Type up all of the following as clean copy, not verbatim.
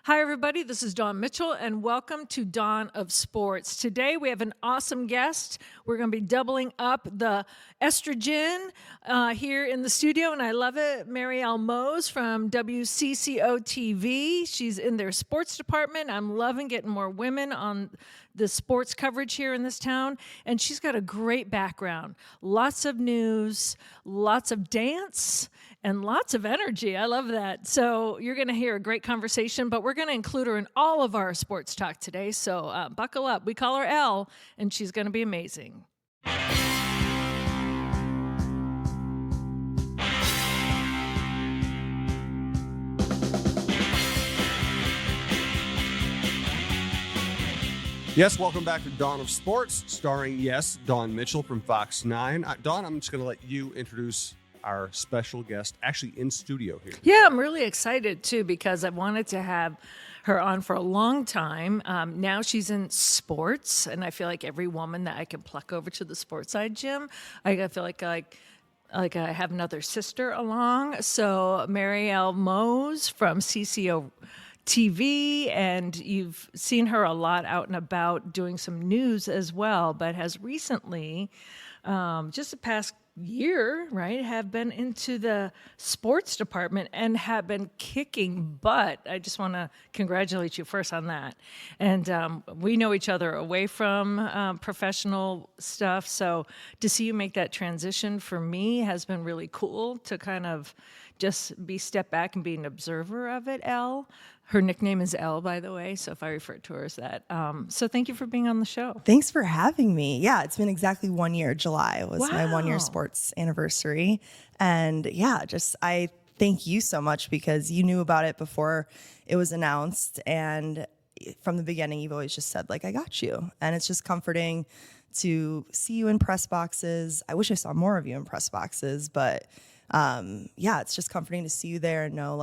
Hi, everybody. This is Dawn Mitchell, and welcome to Dawn of Sports. Today, we have an awesome guest. We're going to be doubling up the estrogen here in the studio, and I love it. Marielle Mohs from WCCO TV. She's in their sports department. I'm loving getting more women on the sports coverage here in this town, and she's got a great background. Lots of news, lots of dance, and lots of energy. I love that. So you're going to hear a great conversation, but we're going to include her in all of our sports talk today. So buckle up. We call her Elle, and she's going to be amazing. Yes, welcome back to Dawn of Sports, starring, Dawn Mitchell from Fox 9. Dawn, I'm just going to let you introduce our special guest, actually in studio here. Yeah, I'm really excited, too, because I wanted to have her on for a long time. Now she's in sports, and I feel like every woman that I can pluck over to the sports side, Jim, I feel like I have another sister along. So Marielle Mohs from CCO TV, and you've seen her a lot out and about doing some news as well, but has recently, just the past year, right, have been into the sports department and have been kicking butt. I just want to congratulate you first on that. And we know each other away from professional stuff, so to see you make that transition for me has been really cool to kind of just step back and be an observer of it, Elle. Her nickname is Elle, by the way, so if I refer to her as that. So thank you for being on the show. Thanks for having me. Yeah, it's been exactly 1 year. July was my 1 year sports anniversary. And yeah, I thank you so much because you knew about it before it was announced. And from the beginning, you've always just said, I got you. And it's just comforting to see you in press boxes. I wish I saw more of you in press boxes, but it's just comforting to see you there and know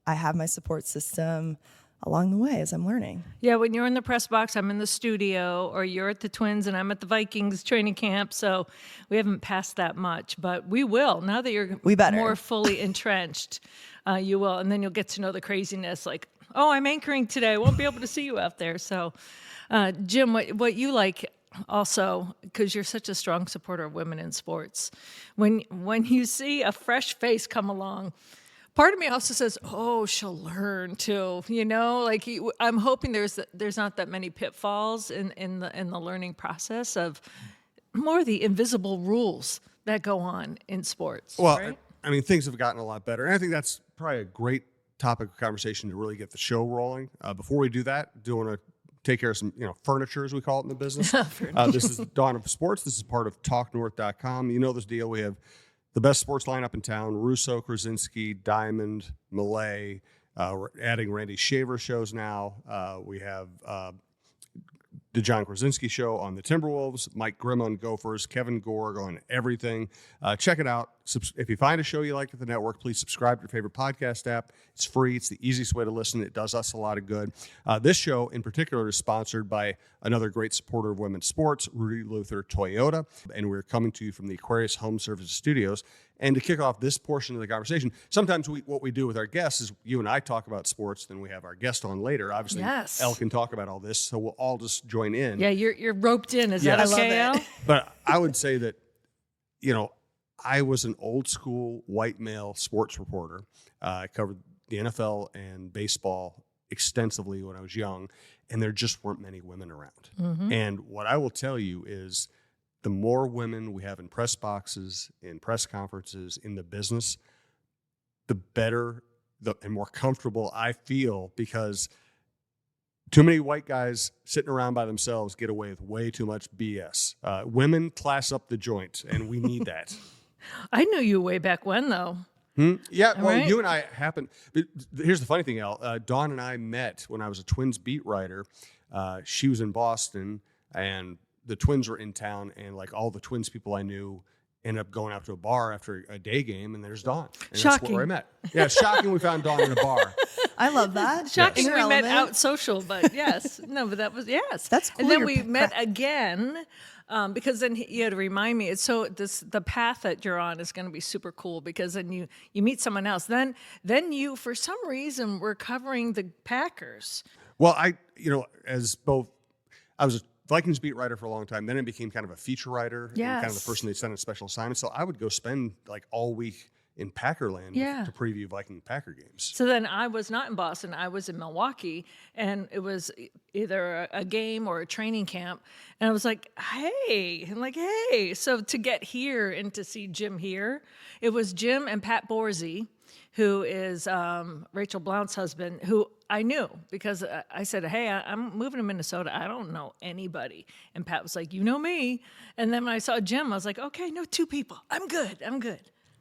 I have my support system along the way as I'm learning. Yeah, when you're in the press box, I'm in the studio, or you're at the Twins and I'm at the Vikings training camp. So we haven't passed that much, but we will. Now that you're more fully entrenched, you will. And then you'll get to know the craziness I'm anchoring today. I won't be able to see you out there. So, Jim, what you like also, because you're such a strong supporter of women in sports, when you see a fresh face come along, part of me also says, "Oh, she'll learn too." I'm hoping there's not that many pitfalls in the learning process of more of the invisible rules that go on in sports. Well, right? I mean, things have gotten a lot better, and I think that's probably a great topic of conversation to really get the show rolling. Before we do that, do want to take care of some, furniture, as we call it in the business. This is Dawn of Sports. This is part of TalkNorth.com. You know this deal. We have the best sports lineup in town: Russo, Krasinski, Diamond, Millay. We're adding Randy Shaver shows now. We have the John Krasinski show on the Timberwolves, Mike Grimm on Gophers, Kevin Gorg on everything. Check it out. If you find a show you like at the network, please subscribe to your favorite podcast app. It's free. It's the easiest way to listen. It does us a lot of good. This show in particular is sponsored by another great supporter of women's sports, Rudy Luther Toyota. And we're coming to you from the Aquarius Home Services Studios. And to kick off this portion of the conversation, sometimes what we do with our guests is you and I talk about sports, then we have our guest on later. Obviously, yes. Elle can talk about all this, so we'll all just join in. Yeah, you're roped in. Is that okay, Elle? But I would say that, I was an old school white male sports reporter. I covered the NFL and baseball extensively when I was young, and there just weren't many women around. Mm-hmm. And what I will tell you is the more women we have in press boxes, in press conferences, in the business, the better and more comfortable I feel, because too many white guys sitting around by themselves get away with way too much BS. Women class up the joint, and we need that. I knew you way back when, though. Yeah, well, right? You and I happened. Here's the funny thing, Elle. Dawn and I met when I was a Twins beat writer. She was in Boston, and the Twins were in town, and all the Twins people I knew ended up going out to a bar after a day game, and there's Dawn. And Shocking. That's where I met. Yeah, it's shocking we found Dawn in a bar. I love that. Shocking In we her met element. out social, but yes. No, but that was, yes. That's cool. And then You're we met again because then you had to remind me. It's so the path that you're on is going to be super cool because then you meet someone else. Then you, for some reason, were covering the Packers. Well, I was a Vikings beat writer for a long time. Then it became kind of a feature writer, and kind of the person they sent on special assignments. So I would go spend like all week in Packerland to preview Viking Packer games. So then I was not in Boston. I was in Milwaukee, and it was either a game or a training camp. And I was like, hey. So to get here and to see Jim here, it was Jim and Pat Borsey, who is Rachel Blount's husband, who I knew because I said, hey, I'm moving to Minnesota. I don't know anybody. And Pat was like, you know me. And then when I saw Jim, I was like, okay, no, 2 people. I'm good.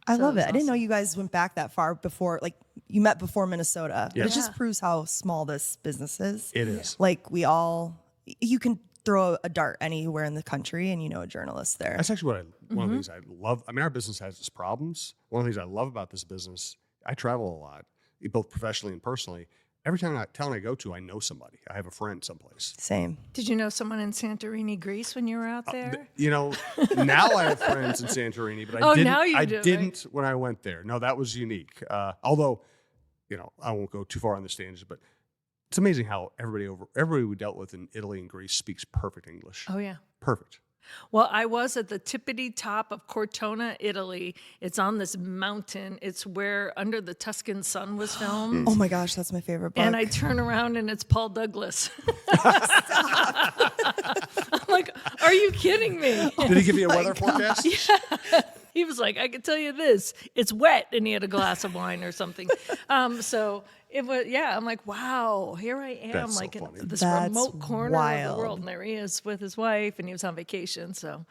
I love it. I didn't know you guys went back that far before, like you met before Minnesota. Yes. It just proves how small this business is. It is. Like you can throw a dart anywhere in the country and you know a journalist there. That's actually one of the things I love. I mean, our business has its problems. One of the things I love about this business, I travel a lot, both professionally and personally. Every town I go to, I know somebody. I have a friend someplace. Same. Did you know someone in Santorini, Greece, when you were out there? Now I have friends in Santorini, but I didn't when I went there. No, that was unique. Although, I won't go too far on this tangent, but it's amazing how everybody we dealt with in Italy and Greece speaks perfect English. Oh, yeah. Perfect. Well, I was at the tippity top of Cortona, Italy. It's on this mountain. It's where Under the Tuscan Sun was filmed. Oh my gosh, that's my favorite book. And I turn around and it's Paul Douglas. I'm like, are you kidding me? Did he give you a weather forecast? Yeah. He was like, I can tell you this, it's wet. And he had a glass of wine or something. So it was, I'm like, wow, here I am, That's like so in funny. this That's remote corner of wild. the world. And there he is with his wife, and he was on vacation. So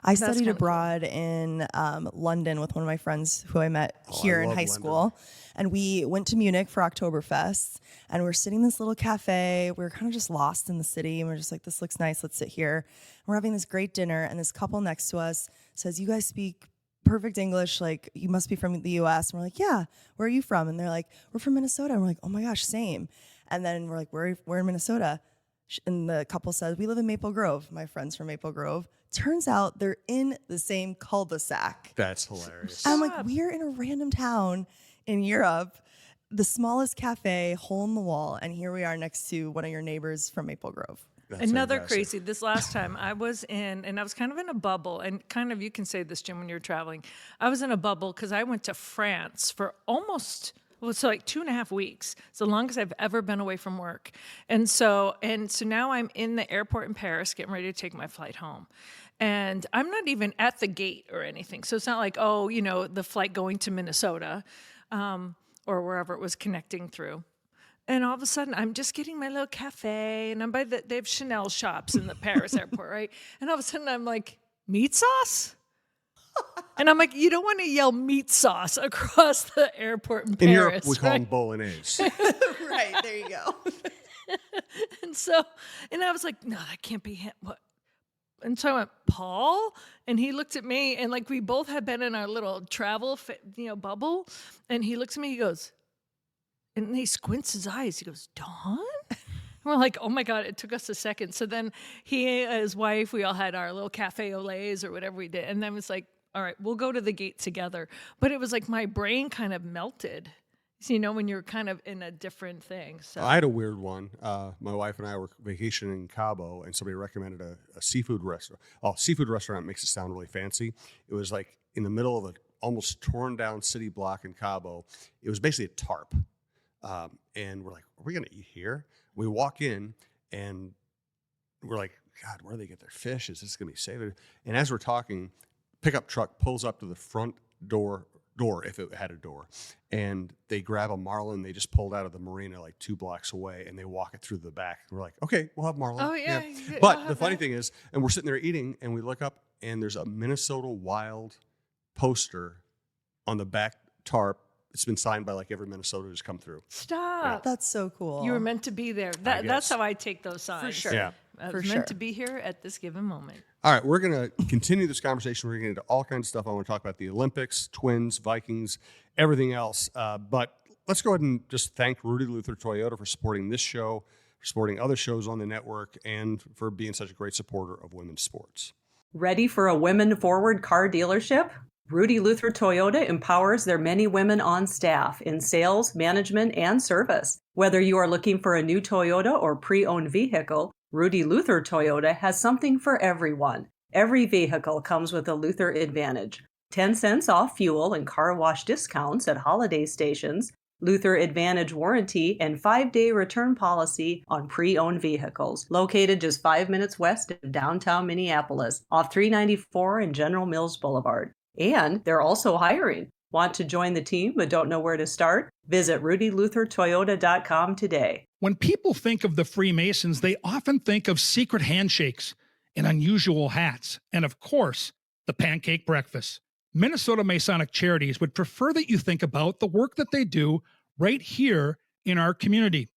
I That's studied kinda abroad in London with one of my friends who I met here in love high London. school. And we went to Munich for Oktoberfest. And we're sitting in this little cafe. We were kind of just lost in the city. And we're just like, this looks nice. Let's sit here. And we're having this great dinner. And this couple next to us says, you guys speak perfect English. Like, you must be from the US. And we're like, yeah, where are you from? And they're like, we're from Minnesota. And we're like, oh my gosh, same. And then we're like, we're in Minnesota. And the couple says, we live in Maple Grove. My friend's from Maple Grove. Turns out they're in the same cul-de-sac. That's hilarious. I'm like, we're in a random town in Europe, the smallest cafe, hole in the wall, and here we are next to one of your neighbors from Maple Grove. That's Another fantastic. crazy. This last time I was in, and I was kind of in a bubble, and kind of, you can say this, Jim, when you're traveling. I was in a bubble because I went to France for almost, so like 2.5 weeks. It's the longest I've ever been away from work. And so now I'm in the airport in Paris getting ready to take my flight home. And I'm not even at the gate or anything. So it's not like, the flight going to Minnesota or wherever it was connecting through. And all of a sudden, I'm just getting my little cafe, and I'm they have Chanel shops in the Paris airport, right? And all of a sudden, I'm like, meat sauce? And I'm like, you don't want to yell meat sauce across the airport in Paris. In Europe, we call right? them bolognese. Right, there you go. And I was like, no, that can't be him. What? And so I went, Paul? And he looked at me, and like we both had been in our little travel, bubble. And he looks at me, he goes, and he squints his eyes. He goes, Dawn? And we're like, oh my God, it took us a second. So then he and his wife, we all had our little cafe au laits or whatever we did. And then it's like, all right, we'll go to the gate together. But it was like my brain kind of melted. So, when you're kind of in a different thing. So I had a weird one. My wife and I were vacationing in Cabo, and somebody recommended a seafood restaurant. Oh, seafood restaurant makes it sound really fancy. It was like in the middle of an almost torn down city block in Cabo. It was basically a tarp. And we're like, are we going to eat here? We walk in, and we're like, God, where do they get their fish? Is this going to be safe? And as we're talking, pickup truck pulls up to the front door, if it had a door, and they grab a marlin they just pulled out of the marina like 2 blocks away, and they walk it through the back. And we're like, okay, we'll have marlin. Oh, yeah. But the funny thing is, and we're sitting there eating, and we look up, and there's a Minnesota Wild poster on the back tarp. It's been signed by like every Minnesota who's come through. Stop. That's so cool. You were meant to be there. That's how I take those signs. For sure. Yeah. I For was sure. meant to be here at this given moment. All right, we're going to continue this conversation. We're going to get into all kinds of stuff. I want to talk about the Olympics, Twins, Vikings, everything else. But let's go ahead and just thank Rudy Luther Toyota for supporting this show, for supporting other shows on the network, and for being such a great supporter of women's sports. Ready for a women-forward car dealership? Rudy Luther Toyota empowers their many women on staff in sales, management, and service. Whether you are looking for a new Toyota or pre-owned vehicle, Rudy Luther Toyota has something for everyone. Every vehicle comes with a Luther Advantage. 10 cents off fuel and car wash discounts at holiday stations, Luther Advantage warranty, and 5-day return policy on pre-owned vehicles. Located just 5 minutes west of downtown Minneapolis, off 394 and General Mills Boulevard. And they're also hiring. Want to join the team but don't know where to start? Visit rudyluthertoyota.com today. When people think of the Freemasons, they often think of secret handshakes and unusual hats, and of course, the pancake breakfast. Minnesota Masonic Charities would prefer that you think about the work that they do right here in our community.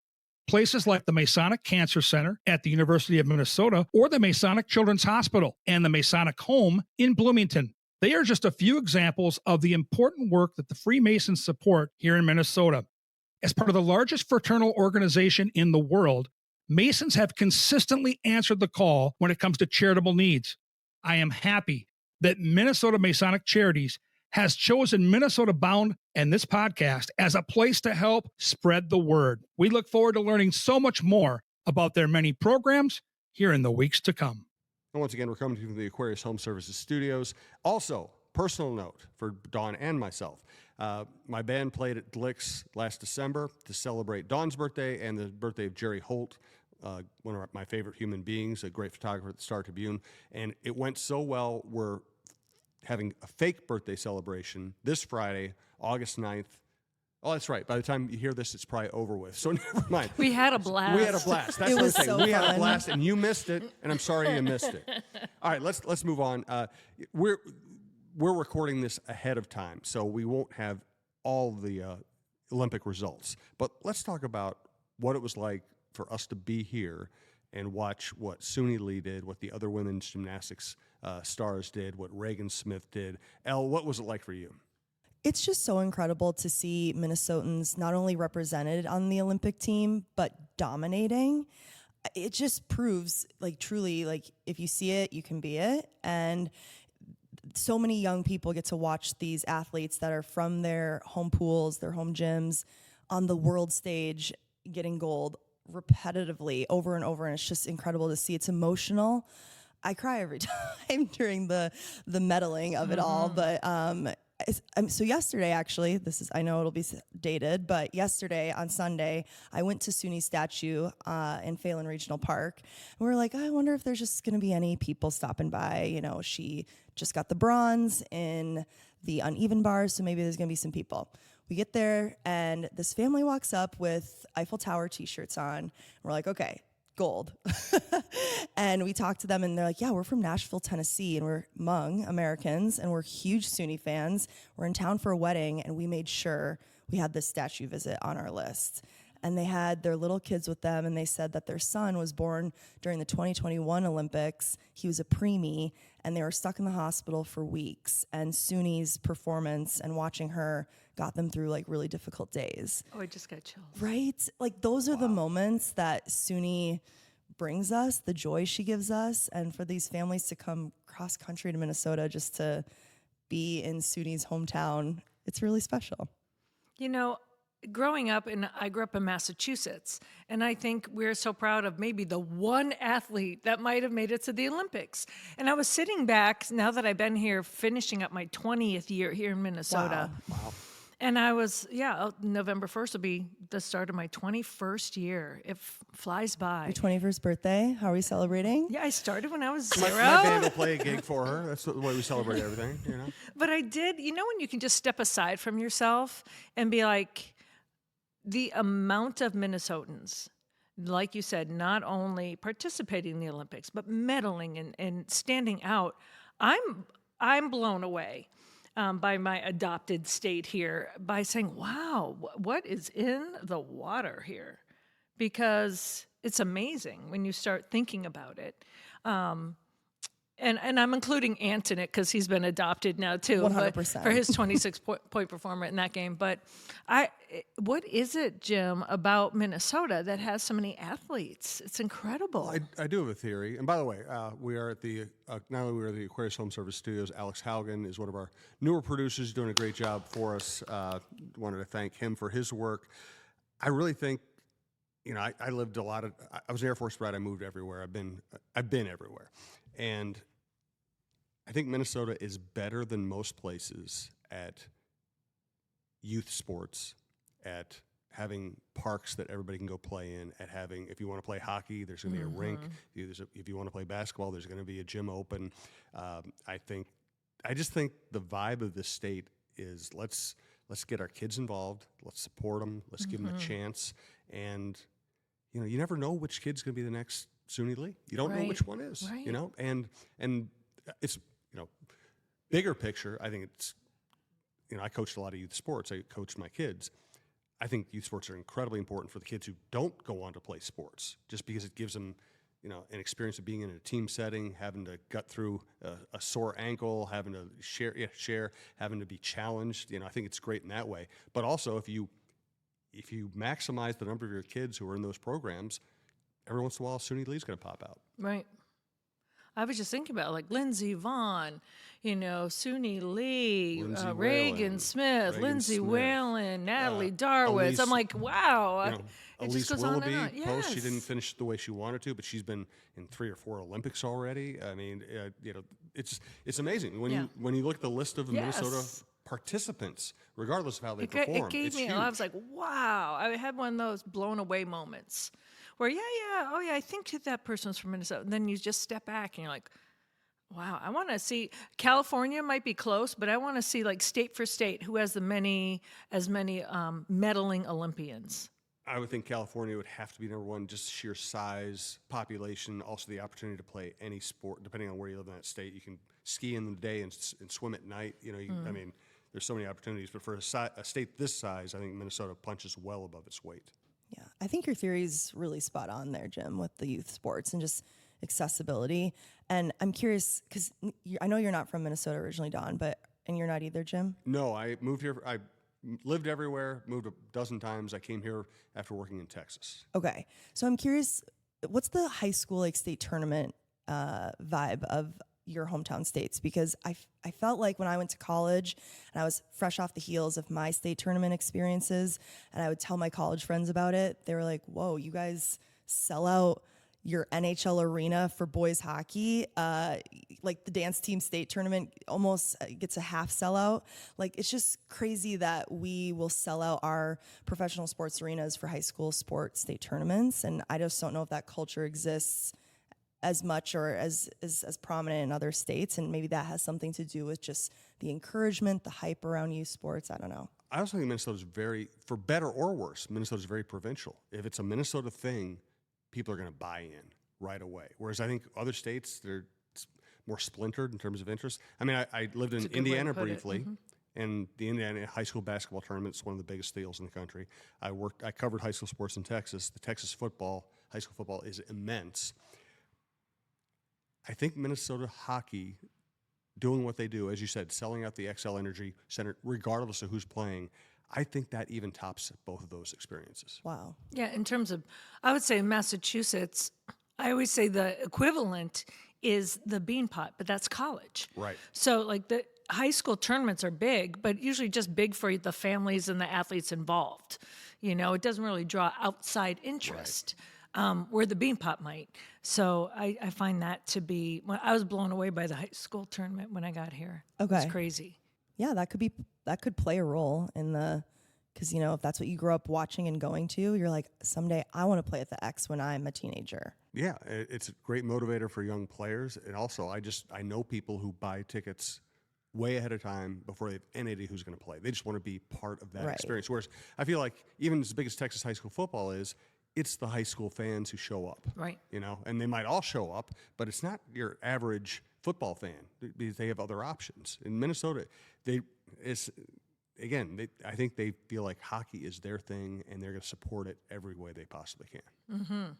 Places like the Masonic Cancer Center at the University of Minnesota or the Masonic Children's Hospital and the Masonic Home in Bloomington. They are just a few examples of the important work that the Freemasons support here in Minnesota. As part of the largest fraternal organization in the world, Masons have consistently answered the call when it comes to charitable needs. I am happy that Minnesota Masonic Charities has chosen Minnesota Bound and this podcast as a place to help spread the word. We look forward to learning so much more about their many programs here in the weeks to come. And once again, we're coming to you from the Aquarius Home Services studios. Also, personal note for Dawn and myself. My band played at Glick's last December to celebrate Dawn's birthday and the birthday of Jerry Holt, one of my favorite human beings, a great photographer at the Star Tribune. And it went so well, we're having a fake birthday celebration this Friday, August 9th. Oh, that's right. By the time you hear this, it's probably over with. So never mind. We had a blast. We had a blast. That's It what I'm was saying. so We had a fun. blast, and you missed it, and I'm sorry you missed it. All right, let's move on. We're recording this ahead of time, so we won't have all the Olympic results. But let's talk about what it was like for us to be here and watch what Suni Lee did, what the other women's gymnastics stars did, what Reagan Smith did. Elle, what was it like for you? It's just so incredible to see Minnesotans not only represented on the Olympic team, but dominating. It just proves, like, truly, like, if you see it, you can be it. And so many young people get to watch these athletes that are from their home pools, their home gyms, on the world stage getting gold repetitively over and over. And it's just incredible to see. It's emotional. I cry every time during the medaling of it all. But so yesterday, actually, I know it'll be dated, but yesterday on Sunday, I went to Suni's statue in Phelan Regional Park. And we were like, I wonder if there's just going to be any people stopping by. You know, she just got the bronze in the uneven bars, so maybe there's going to be some people. We get there, and this family walks up with Eiffel Tower T-shirts on. And we're like, okay, gold. And we talked to them, and they're like, yeah, we're from Nashville, Tennessee, and we're Hmong Americans, and we're huge Suni fans. We're in town for a wedding, and we made sure we had this statue visit on our list. And they had their little kids with them, and they said that their son was born during the 2021 Olympics. He was a preemie, and they were stuck in the hospital for weeks. And Suni's performance and watching her got them through, like, really difficult days. Oh, I just got chills. Right? Like, those are the moments that Suni brings us, the joy she gives us, and for these families to come cross country to Minnesota just to be in Suni's hometown, it's really special. You know, growing up, and I grew up in Massachusetts, and I think we're so proud of maybe the one athlete that might have made it to the Olympics. And I was sitting back, now that I've been here, finishing up my 20th year here in Minnesota. Wow. And I was, November 1st will be the start of my 21st year. It flies by. Your 21st birthday, how are we celebrating? Yeah, I started when I was 0. My band will play a gig for her. That's the way we celebrate everything, you know? But I did, when you can just step aside from yourself and be like, the amount of Minnesotans, like you said, not only participating in the Olympics, but medaling and standing out. I'm blown away by my adopted state here by saying, wow, what is in the water here? Because it's amazing when you start thinking about it. And I'm including Ant in it because he's been adopted now too. 100%. For his 26-point performance in that game. But what is it, Jim, about Minnesota that has so many athletes? It's incredible. Well, I do have a theory. And by the way, we are at the not only we are at the Aquarius Home Service Studios. Alex Haugen is one of our newer producers, doing a great job for us. Wanted to thank him for his work. I really think, I lived a lot of. I was an Air Force brat. I moved everywhere. I've been everywhere, and I think Minnesota is better than most places at youth sports, at having parks that everybody can go play in, at having, if you want to play hockey, there's going to be a rink. If you want to play basketball, there's going to be a gym open. I just think the vibe of this state is let's get our kids involved. Let's support them. Let's give them a chance. And, you never know which kid's going to be the next SUNY Lee. You don't know which one is, Right. and it's, bigger picture, I think it's, I coached a lot of youth sports. I coached my kids. I think youth sports are incredibly important for the kids who don't go on to play sports, just because it gives them, an experience of being in a team setting, having to gut through a sore ankle, having to share, having to be challenged. I think it's great in that way. But also, if you maximize the number of your kids who are in those programs, every once in a while, SUNY Lee's going to pop out. Right. I was just thinking about like Lindsey Vaughn, SUNY Lee, Lindsey Reagan Whalen, Smith, Reagan Lindsey Smith, Whalen, Natalie Darwitz. Elise, I'm like, wow. It Elise just goes on and Willoughby, on. post, she Yes. didn't finish the way she wanted to, but she's been in 3 or 4 Olympics already. I mean, it's amazing when you look at the list of Minnesota Yes. participants, regardless of how they perform. It gave it's me, huge. I was like, wow. I had one of those blown away moments where, I think that person's from Minnesota. And then you just step back and you're like, wow, I want to see. California might be close, but I want to see like state for state who has as many medaling Olympians. I would think California would have to be number one, just sheer size, population, also the opportunity to play any sport, depending on where you live in that state. You can ski in the day and swim at night. I mean, there's so many opportunities. But for a state this size, I think Minnesota punches well above its weight. Yeah, I think your theory is really spot on there, Jim, with the youth sports and just accessibility. And I'm curious, because I know you're not from Minnesota originally, Don, and you're not either, Jim? No, I moved here. I lived everywhere, moved a dozen times. I came here after working in Texas. Okay. So I'm curious, what's the high school state tournament vibe of your hometown states? Because I felt like when I went to college and I was fresh off the heels of my state tournament experiences and I would tell my college friends about it, they were like, whoa, you guys sell out your NHL arena for boys hockey, like the dance team state tournament almost gets a half sellout. Like, it's just crazy that we will sell out our professional sports arenas for high school sports state tournaments. And I just don't know if that culture exists as much or as prominent in other states. And maybe that has something to do with just the encouragement, the hype around youth sports. I don't know. I also think Minnesota's for better or worse, Minnesota's very provincial. If it's a Minnesota thing, people are going to buy in right away. Whereas I think other states, they're more splintered in terms of interest. I mean, I lived in Indiana briefly, and the Indiana high school basketball tournament is one of the biggest deals in the country. I covered high school sports in Texas. The Texas high school football is immense. I think Minnesota hockey, doing what they do, as you said, selling out the XL Energy Center, regardless of who's playing, I think that even tops both of those experiences. Wow. Yeah, in terms of, I would say Massachusetts, I always say the equivalent is the Beanpot, but that's college. Right. So like the high school tournaments are big, but usually just big for the families and the athletes involved. It doesn't really draw outside interest. Where the Beanpot might. So I find that to be, I was blown away by the high school tournament when I got here. Okay. It's crazy. Yeah, that could play a role in because if that's what you grew up watching and going to, you're like, someday I want to play at the X when I'm a teenager. Yeah, it's a great motivator for young players. And also, I know people who buy tickets way ahead of time before they have any idea who's going to play. They just want to be part of that experience. Whereas I feel like even as big as Texas high school football is, it's the high school fans who show up. Right. And they might all show up, but it's not your average football fan because they have other options. In Minnesota, I think they feel like hockey is their thing and they're going to support it every way they possibly can.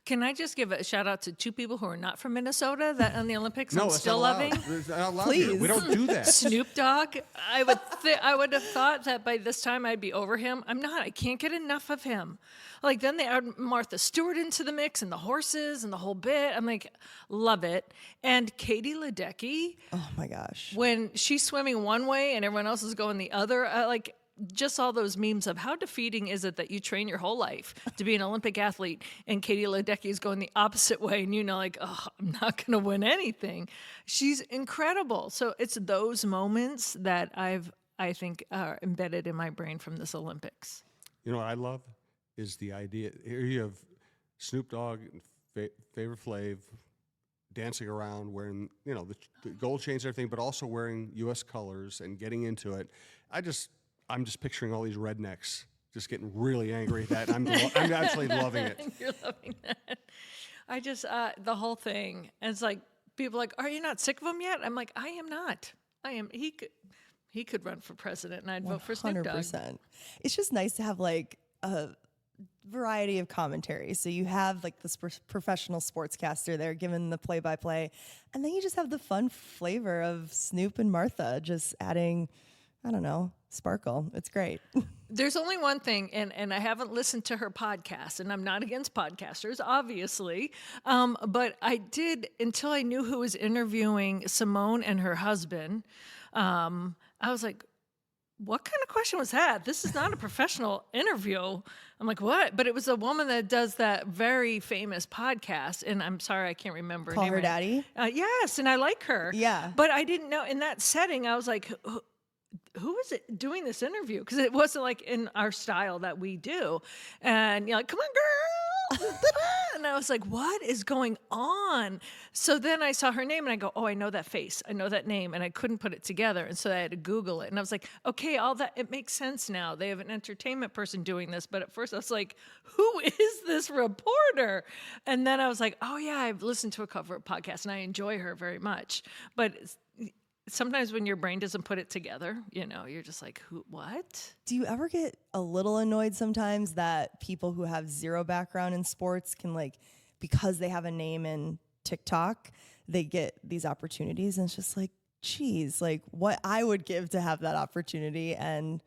Can I just give a shout out to two people who are not from Minnesota that on the Olympics I'm that's still not allowed. loving? It's not allowed Please. here. We don't do that. Snoop Dogg. I would have thought that by this time I'd be over him. I'm not. I can't get enough of him. Like then they add Martha Stewart into the mix and the horses and the whole bit. I'm like, love it. And Katie Ledecky, Oh my gosh. when she's swimming one way and everyone else is going the other, like just all those memes of how defeating is it that you train your whole life to be an Olympic athlete and Katie Ledecky is going the opposite way and you know like, oh, I'm not going to win anything. She's incredible. So it's those moments that I think are embedded in my brain from this Olympics. You know what I love is the idea. Here you have Snoop Dogg and Flavor Flav dancing around wearing, you know, the gold chains and everything, but also wearing U.S. colors and getting into it. I'm just picturing all these rednecks just getting really angry at that. I'm actually loving it. You're loving that. I just, the whole thing. And it's like, people are like, are you not sick of him yet? I'm like, I am not. I am. He could run for president and I'd vote for Snoop Dogg. 100%. It's just nice to have like a variety of commentary. So you have like this professional sportscaster there giving the play-by-play, and then you just have the fun flavor of Snoop and Martha just adding, I don't know, sparkle. It's great. There's only one thing, and I haven't listened to her podcast, and I'm not against podcasters, obviously, but I did, until I knew who was interviewing Simone and her husband, I was like, what kind of question was that? This is not a professional interview. I'm like, what? But it was a woman that does that very famous podcast, and I'm sorry, I can't remember Call her Her name. Daddy? Yes, and I like her. Yeah. But I didn't know, in that setting, I was like, who is it doing this interview? Because it wasn't like in our style that we do. And you're like, come on, girl. And I was like, what is going on? So then I saw her name and I go, oh, I know that face. I know that name. And I couldn't put it together. And so I had to Google it. And I was like, okay, all that, it makes sense now. They have an entertainment person doing this. But at first I was like, who is this reporter? And then I was like, oh yeah, I've listened to a cover podcast and I enjoy her very much. But sometimes when your brain doesn't put it together, you know, you're just like, who, what? Do you ever get a little annoyed sometimes that people who have zero background in sports can, like, because they have a name in TikTok, they get these opportunities? And it's just like, geez, like what I would give to have that opportunity. And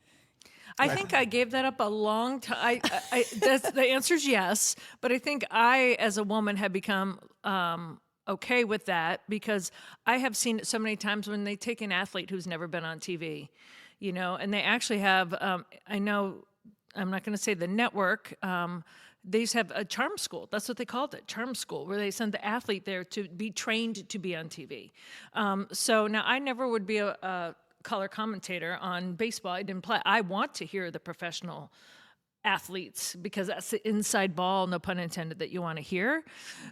I think I gave that up a long time. The answer is yes. But I think I, as a woman, have become okay with that because I have seen it so many times when they take an athlete who's never been on TV, you know, and they actually have, I know, I'm not going to say the network, they used to have a charm school. That's what they called it, charm school, where they send the athlete there to be trained to be on TV. So now I never would be a color commentator on baseball. I didn't play. I want to hear the professional athletes because that's the inside ball, no pun intended, that you want to hear.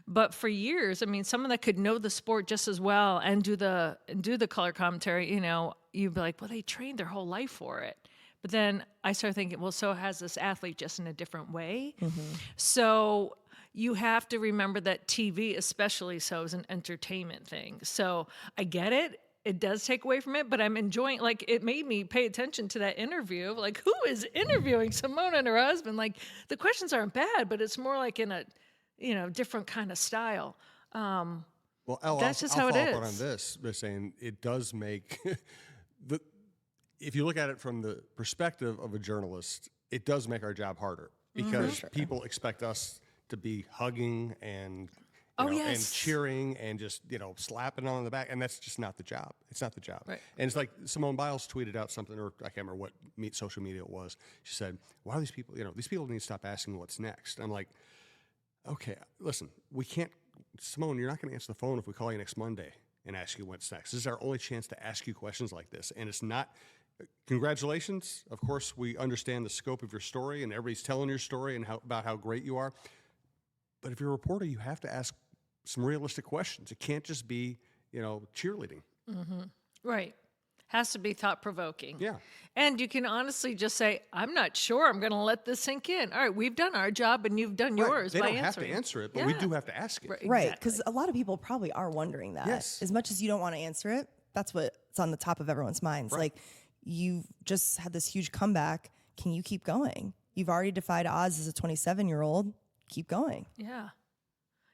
But for years, I mean, someone that could know the sport just as well and do the color commentary, you know, you'd be like, well, they trained their whole life for it. But then I started thinking, well, so has this athlete, just in a different way. Mm-hmm. So you have to remember that TV, especially so, is an entertainment thing. So I get it. It does take away from it, but I'm enjoying, like, it made me pay attention to that interview. Like, who is interviewing Simone and her husband? Like, the questions aren't bad, but it's more like in a, you know, different kind of style. Well, Elle, that's just I'll how it follow up is. on this by saying it does make if you look at it from the perspective of a journalist, it does make our job harder because people expect us to be hugging and and cheering and just, you know, slapping on the back. And that's just not the job. It's not the job. Right. And it's like Simone Biles tweeted out something, or I can't remember what social media it was. She said, why are these people, these people need to stop asking what's next. And I'm like, okay, listen, we can't, Simone, you're not going to answer the phone if we call you next Monday and ask you what's next. This is our only chance to ask you questions like this. And it's not, congratulations. Of course, we understand the scope of your story and everybody's telling your story and about how great you are. But if you're a reporter, you have to ask some realistic questions. It can't just be, cheerleading. Mm-hmm. Right. Has to be thought-provoking. Yeah. And you can honestly just say, I'm not sure. I'm going to let this sink in. All right, we've done our job and you've done yours They by don't answering. have to answer it, but we do have to ask it. Right, because a lot of people probably are wondering that. Yes. As much as you don't want to answer it, that's what's on the top of everyone's minds. Right. Like, you've just had this huge comeback. Can you keep going? You've already defied odds as a 27-year-old. keep going. Yeah.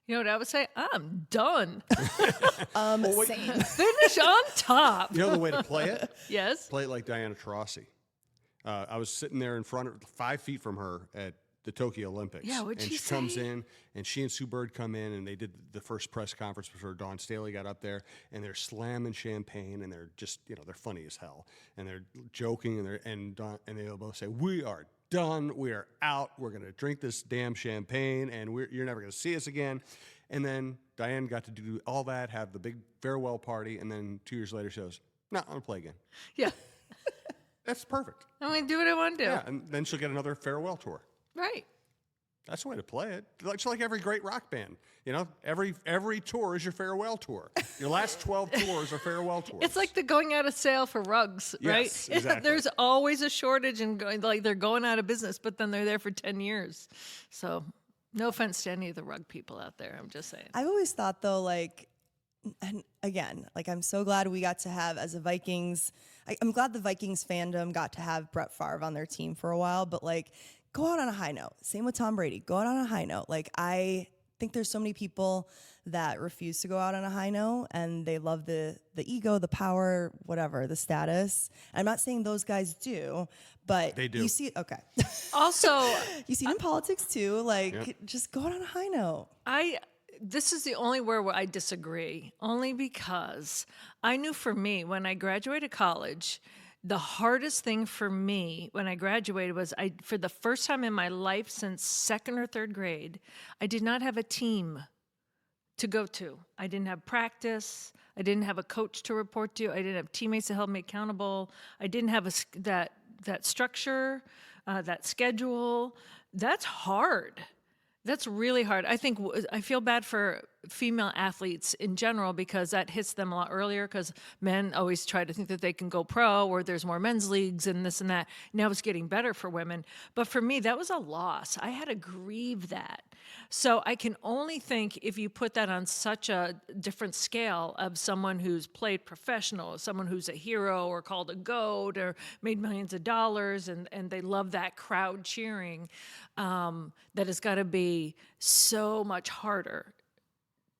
You know what I would say? I'm done. Same. Finish on top. You know the way to play it? Yes. Play it like Diana Taurasi. I was sitting there in front of 5 feet from her at the Tokyo Olympics. Yeah, what'd and she she comes say? in, and she and Sue Bird come in, and they did the first press conference before Dawn Staley got up there, and they're slamming champagne, and they're just, they're funny as hell, and they're joking, and they both say, "We are done. We are out. We're going to drink this damn champagne, and you're never going to see us again." And then Diane got to do all that, have the big farewell party, and then 2 years later she goes, "No, I'm going to play again." Yeah. That's perfect. I'm going to do what I want to do. Yeah, and then she'll get another farewell tour. Right. That's the way to play it. It's like every great rock band. Every tour is your farewell tour. Your last 12 tours are farewell tours. It's like the going out of sale for rugs, right? Yes, exactly. There's always a shortage and they're going out of business, but then they're there for 10 years. So no offense to any of the rug people out there. I'm just saying. I've always thought though, and again, I'm so glad we got to have as a Vikings. I'm glad the Vikings fandom got to have Brett Favre on their team for a while, but go out on a high note. Same with Tom Brady. Go out on a high note. I think there's so many people that refuse to go out on a high note, and they love the ego, the power, whatever, the status. I'm not saying those guys do, but they do. You see, okay. Also, you see it in politics too. Just go out on a high note. This is the only where I disagree, only because I knew for me, when I graduated college, the hardest thing for me when I graduated was for the first time in my life since 2nd or 3rd grade, I did not have a team to go to. I didn't have practice. I didn't have a coach to report to. I didn't have teammates to help me accountable. I didn't have that structure, that schedule. That's hard. That's really hard. I feel bad for female athletes in general because that hits them a lot earlier because men always try to think that they can go pro or there's more men's leagues and this and that. Now it's getting better for women. But for me, that was a loss. I had to grieve that. So I can only think if you put that on such a different scale of someone who's played professional, someone who's a hero or called a GOAT or made millions of dollars and they love that crowd cheering, that it's got to be so much harder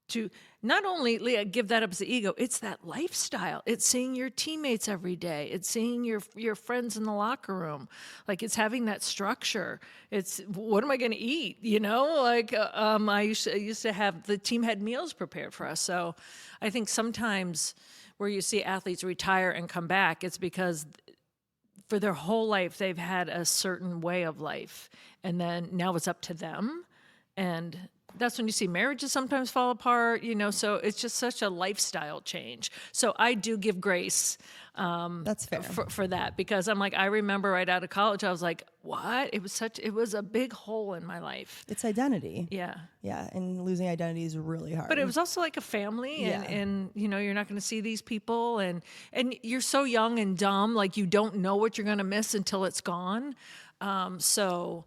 to not only give that up as the ego, it's that lifestyle. It's seeing your teammates every day. It's seeing your friends in the locker room. It's having that structure. It's what am I going to eat? I used to have the team had meals prepared for us. So I think sometimes where you see athletes retire and come back, it's because for their whole life they've had a certain way of life, and then now it's up to them. And that's when you see marriages sometimes fall apart, so it's just such a lifestyle change. So I do give grace That's fair. for that, because I remember right out of college, I was like, what? It was a big hole in my life. It's identity. Yeah. Yeah, and losing identity is really hard. But it was also like a family, and you're not going to see these people, and you're so young and dumb, you don't know what you're going to miss until it's gone. So,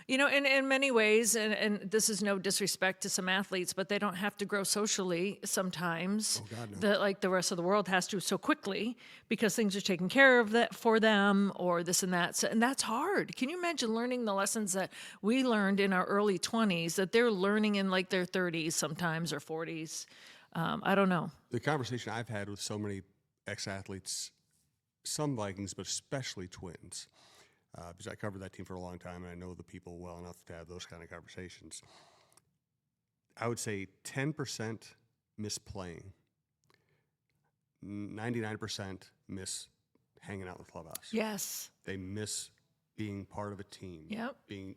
in many ways, and this is no disrespect to some athletes, but they don't have to grow socially sometimes. Oh, God, no. The rest of the world has to so quickly because things are taken care of that for them or this and that. So, and that's hard. Can you imagine learning the lessons that we learned in our early 20s that they're learning in their 30s sometimes or 40s? I don't know. The conversation I've had with so many ex-athletes, some Vikings, but especially Twins, because I covered that team for a long time and I know the people well enough to have those kind of conversations. I would say 10% miss playing, 99% miss hanging out in the clubhouse. Yes. They miss being part of a team. Yep. Being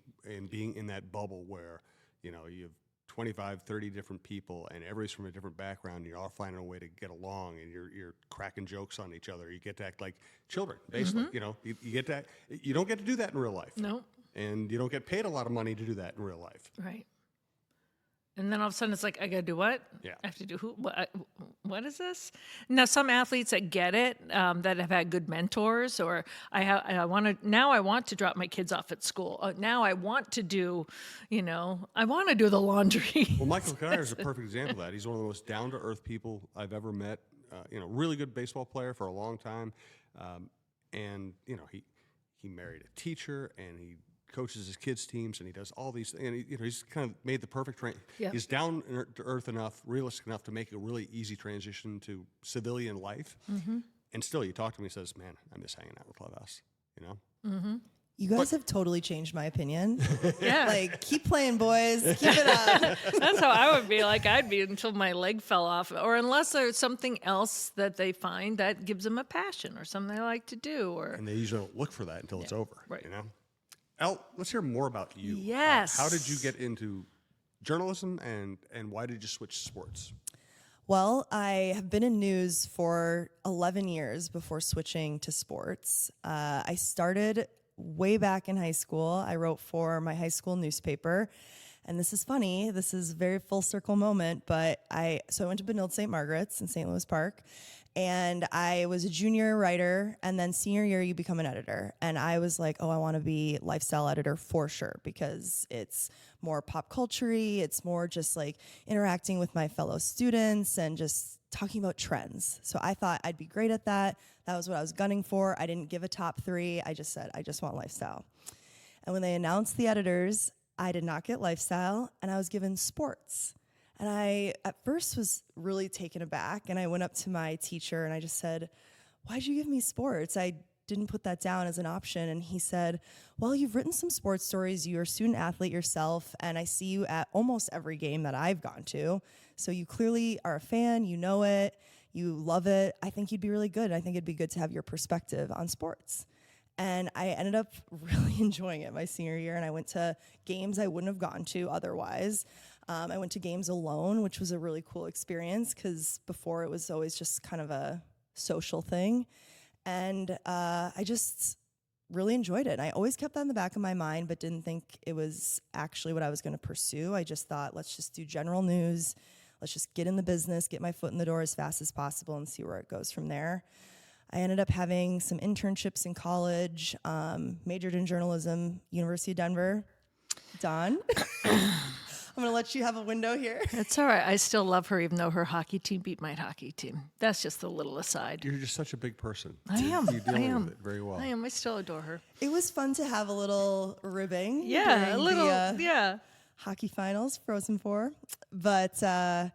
in that bubble where, you have 25, 30 different people and everybody's from a different background. And you're all finding a way to get along and you're cracking jokes on each other. You get to act like children, basically. Mm-hmm. You get to, you don't get to do that in real life. No. And you don't get paid a lot of money to do that in real life. Right. And then all of a sudden it's I got to do what? Yeah. I have to do what is this? Now, some athletes that get it, that have had good mentors, or I want to drop my kids off at school. Now I want to do, I want to do the laundry. Well, Michael Kyer is a perfect example of that. He's one of the most down-to-earth people I've ever met. Really good baseball player for a long time. And he married a teacher and he coaches his kids' teams, and he does all these, and he's kind of made the perfect Yeah. He's down to earth enough, realistic enough to make a really easy transition to civilian life. And still, you talk to him, he says, "Man, I miss hanging out with Clubhouse." You guys have totally changed my opinion. Yeah. Like, keep playing, boys. Keep it up. That's how I would be. Like, I'd be until my leg fell off, or unless there's something else that they find that gives them a passion or something they like to do. Or And they usually don't look for that until it's over. right. Elle, let's hear more about you. Yes. How did you get into journalism, and why did you switch to sports? Well, I have been in news for 11 years before switching to sports. I started way back in high school. I wrote for my high school newspaper. And this is funny. This is a very full circle moment, but I went to Benilde St. Margaret's in St. Louis Park, and I was a junior writer, and then senior year you become an editor. And I was like, oh, I want to be lifestyle editor for sure, because it's more pop culture-y. It's more just like interacting with my fellow students and just talking about trends. So I thought I'd be great at that. That was what I was gunning for. I didn't give a top 3. I just said, I just want lifestyle. And when they announced the editors, I did not get lifestyle, and I was given sports. And I, at first, was really taken aback, and I went up to my teacher, and I just said, why'd you give me sports? I didn't put that down as an option. And he said, well, you've written some sports stories. You're a student athlete yourself, and I see you at almost every game that I've gone to. So you clearly are a fan. You know it. You love it. I think you'd be really good. I think it'd be good to have your perspective on sports. And I ended up really enjoying it my senior year, and I went to games I wouldn't have gone to otherwise. I went to games alone, which was a really cool experience, because before it was always just kind of a social thing. And I just really enjoyed it. And I always kept that in the back of my mind, but didn't think it was actually what I was going to pursue. I just thought, let's just do general news. Let's just get in the business, get my foot in the door as fast as possible, and see where it goes from there. I ended up having some internships in college, majored in journalism, University of Denver. Don, I'm going to let you have a window here. It's all right. I still love her, even though her hockey team beat my hockey team. That's just a little aside. You're just such a big person. I am. You're dealing with it very well. I am. I still adore her. It was fun to have a little ribbing. Yeah, a during little. the, Yeah. hockey finals, Frozen Four. But so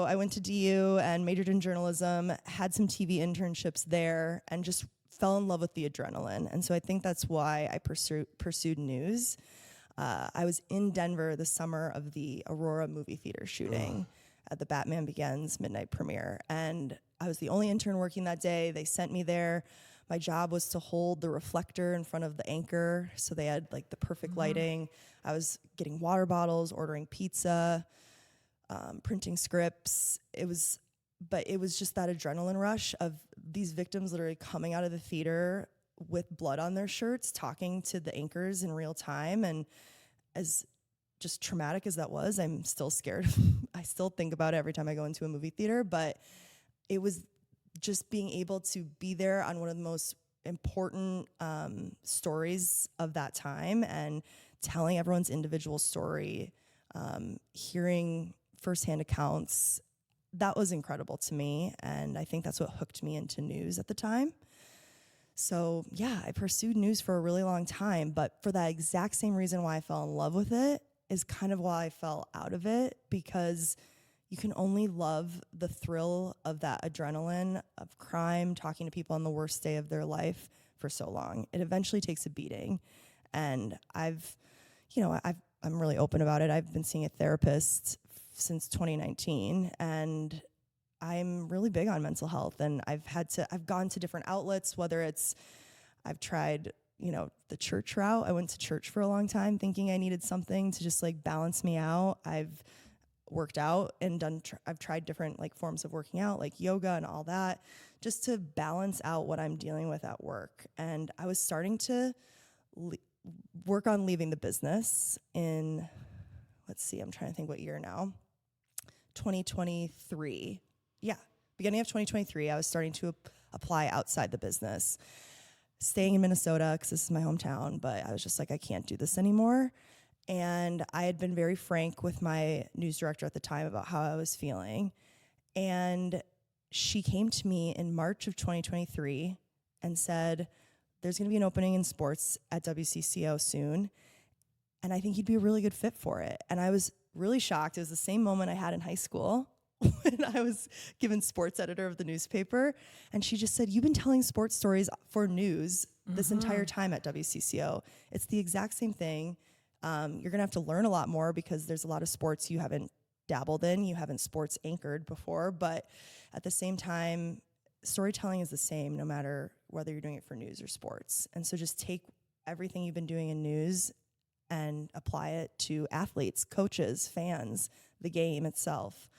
I went to DU and majored in journalism, had some TV internships there, and just fell in love with the adrenaline. And so I think that's why I pursued news. I was in Denver the summer of the Aurora movie theater shooting at the Batman Begins midnight premiere. And I was the only intern working that day. They sent me there. My job was to hold the reflector in front of the anchor, so they had like the perfect lighting. I was getting water bottles, ordering pizza, printing scripts. It was just that adrenaline rush of these victims literally coming out of the theater with blood on their shirts, talking to the anchors in real time. And as just traumatic as that was, I'm still scared. I still think about it every time I go into a movie theater, but it was just being able to be there on one of the most important stories of that time and telling everyone's individual story, hearing firsthand accounts. That was incredible to me, and I think that's what hooked me into news at the time. So yeah, I pursued news for a really long time, but for that exact same reason why I fell in love with it is kind of why I fell out of it, because you can only love the thrill of that adrenaline of crime, talking to people on the worst day of their life for so long. It eventually takes a beating. And I'm really open about it. I've been seeing a therapist since 2019, and I'm really big on mental health. And I've gone to different outlets, whether I've tried, the church route. I went to church for a long time thinking I needed something to just like balance me out. I've worked out and I've tried different like forms of working out, like yoga and all that, just to balance out what I'm dealing with at work. And I was starting to work on leaving the business in, I'm trying to think what year now, 2023. Yeah, beginning of 2023, I was starting to apply outside the business, staying in Minnesota because this is my hometown, but I was just like, I can't do this anymore. And I had been very frank with my news director at the time about how I was feeling. And she came to me in March of 2023 and said, there's going to be an opening in sports at WCCO soon. And I think you'd be a really good fit for it. And I was really shocked. It was the same moment I had in high school when I was given sports editor of the newspaper. And she just said, you've been telling sports stories for news this entire time at WCCO. It's the exact same thing. You're going to have to learn a lot more because there's a lot of sports you haven't dabbled in. You haven't sports anchored before. But at the same time, storytelling is the same no matter whether you're doing it for news or sports. And so just take everything you've been doing in news and apply it to athletes, coaches, fans, the game itself.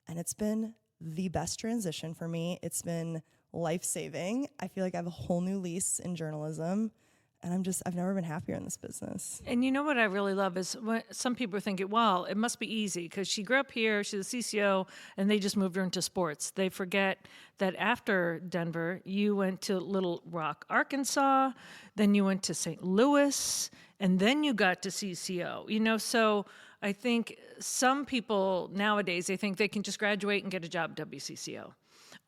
And it's been the best transition for me. It's been life-saving. I feel like I have a whole new lease in journalism, and I've never been happier in this business. And you know what I really love is when some people are thinking, well, it must be easy because she grew up here, she's a CCO, and they just moved her into sports. They forget that after Denver, you went to Little Rock, Arkansas, then you went to St. Louis, and then you got to CCO. You know, so I think some people nowadays, they think they can just graduate and get a job at WCCO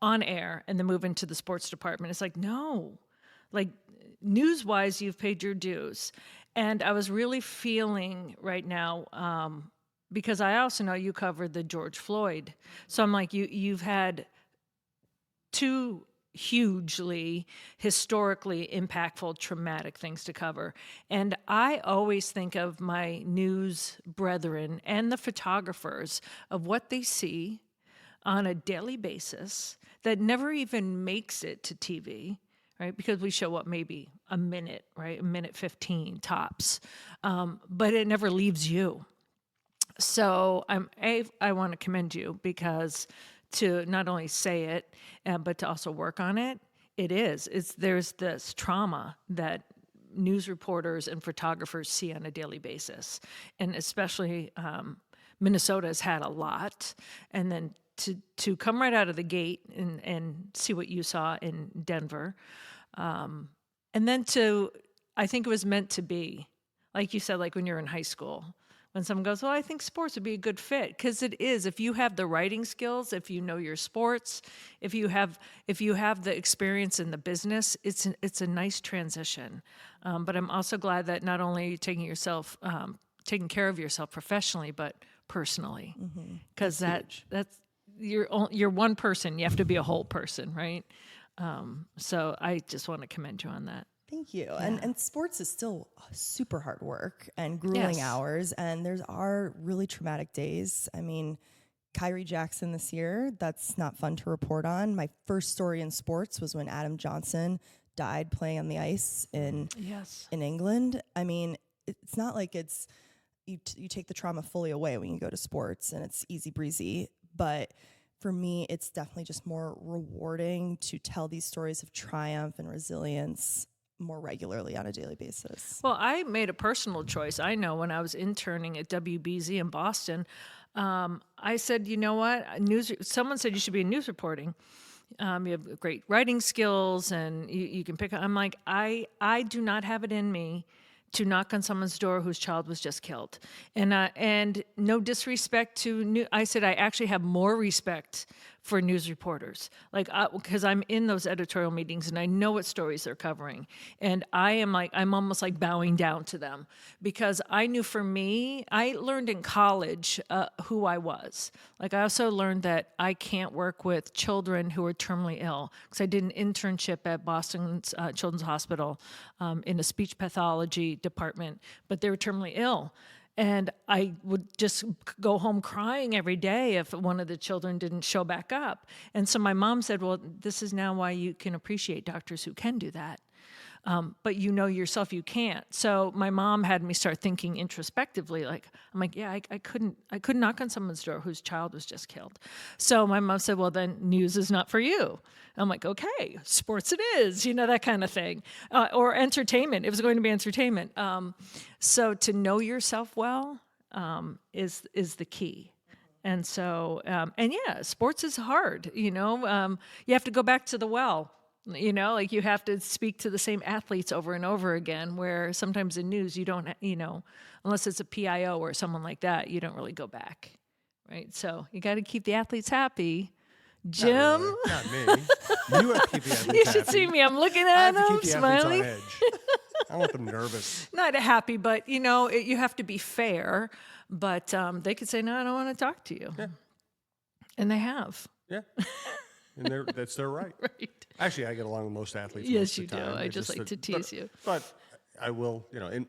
on air and then move into the sports department. It's like, no. Like, news-wise, you've paid your dues. And I was really feeling right now, because I also know you covered the George Floyd. So I'm like, you've had two hugely historically impactful, traumatic things to cover. And I always think of my news brethren and the photographers of what they see on a daily basis that never even makes it to TV, right? Because we show up maybe a minute, right? A minute 15 tops. But it never leaves you. So I want to commend you because to not only say it, but to also work on it, there's this trauma that news reporters and photographers see on a daily basis. And especially Minnesota has had a lot. And then to come right out of the gate and see what you saw in Denver. And then I think it was meant to be, like you said, like when you're in high school, when someone goes, well, I think sports would be a good fit. Because it is, if you have the writing skills, if you know your sports, if you have the experience in the business, it's a nice transition. But I'm also glad that not only are you taking care of yourself professionally, but personally. Because that's you're one person. You have to be a whole person, right? So I just want to commend you on that. Thank you. Yeah. And sports is still super hard work and grueling hours. And there are really traumatic days. I mean, Kyrie Jackson this year, that's not fun to report on. My first story in sports was when Adam Johnson died playing on the ice in England. I mean, it's not like you take the trauma fully away when you go to sports and it's easy breezy. But for me, it's definitely just more rewarding to tell these stories of triumph and resilience more regularly on a daily basis. Well, I made a personal choice. I know when I was interning at WBZ in Boston, I said, you know what? Someone said you should be in news reporting. You have great writing skills and you can pick up. I'm like, I do not have it in me to knock on someone's door whose child was just killed. And no disrespect to I said I actually have more respect for news reporters, because I'm in those editorial meetings and I know what stories they're covering. And I'm almost like bowing down to them because I knew for me, I learned in college who I was. Like I also learned that I can't work with children who are terminally ill because I did an internship at Boston's Children's Hospital in a speech pathology department, but they were terminally ill. And I would just go home crying every day if one of the children didn't show back up. And so my mom said, well, this is now why you can appreciate doctors who can do that. But you know yourself you can't. So my mom had me start thinking introspectively, I'm like, yeah, I couldn't knock on someone's door whose child was just killed. So my mom said, well, then news is not for you. I'm like, okay, sports it is, that kind of thing. Or entertainment. It was going to be entertainment. So to know yourself well is the key. And so, sports is hard, you have to go back to the well. You have to speak to the same athletes over and over again, where sometimes in news you don't, unless it's a PIO or someone like that, you don't really go back, right? So you got to keep the athletes happy. Jim, Not me. You have to keep the athletes you should happy. see me. I'm looking I at have to him, keep the athletes on smiling. edge. I want them nervous. Not happy, but you have to be fair. But they could say, "No, I don't want to talk to you," and they have. Yeah. And that's their right. Right. Actually, I get along with most athletes. Yes, most you of the do. time. I It's just like to tease you. But I will, and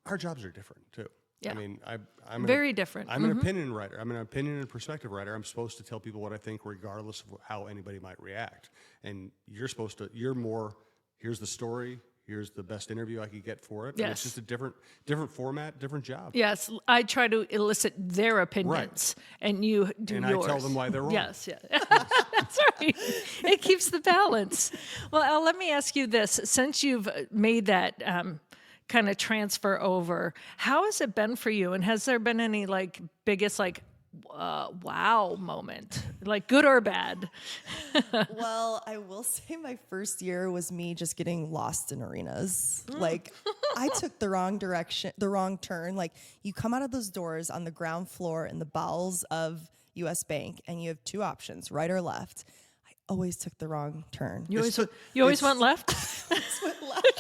our jobs are different too. Yeah. I mean, I'm Very different. I'm an opinion writer. I'm an opinion and perspective writer. I'm supposed to tell people what I think, regardless of how anybody might react. And you're more. Here's the story. Here's the best interview I could get for it. And Yes. it's just a different format, different job. Yes, I try to elicit their opinions, and you do And yours. I tell them why they're wrong. Yes, yeah. That's right. It keeps the balance. Well, Elle, let me ask you this. Since you've made that kind of transfer over, how has it been for you? And has there been any biggest wow moment, like good or bad? Well, I will say my first year was me just getting lost in arenas. Like, I took the wrong direction, the wrong turn. Like, you come out of those doors on the ground floor in the bowels of US Bank, and you have two options, right or left. I always took the wrong turn. You always went left?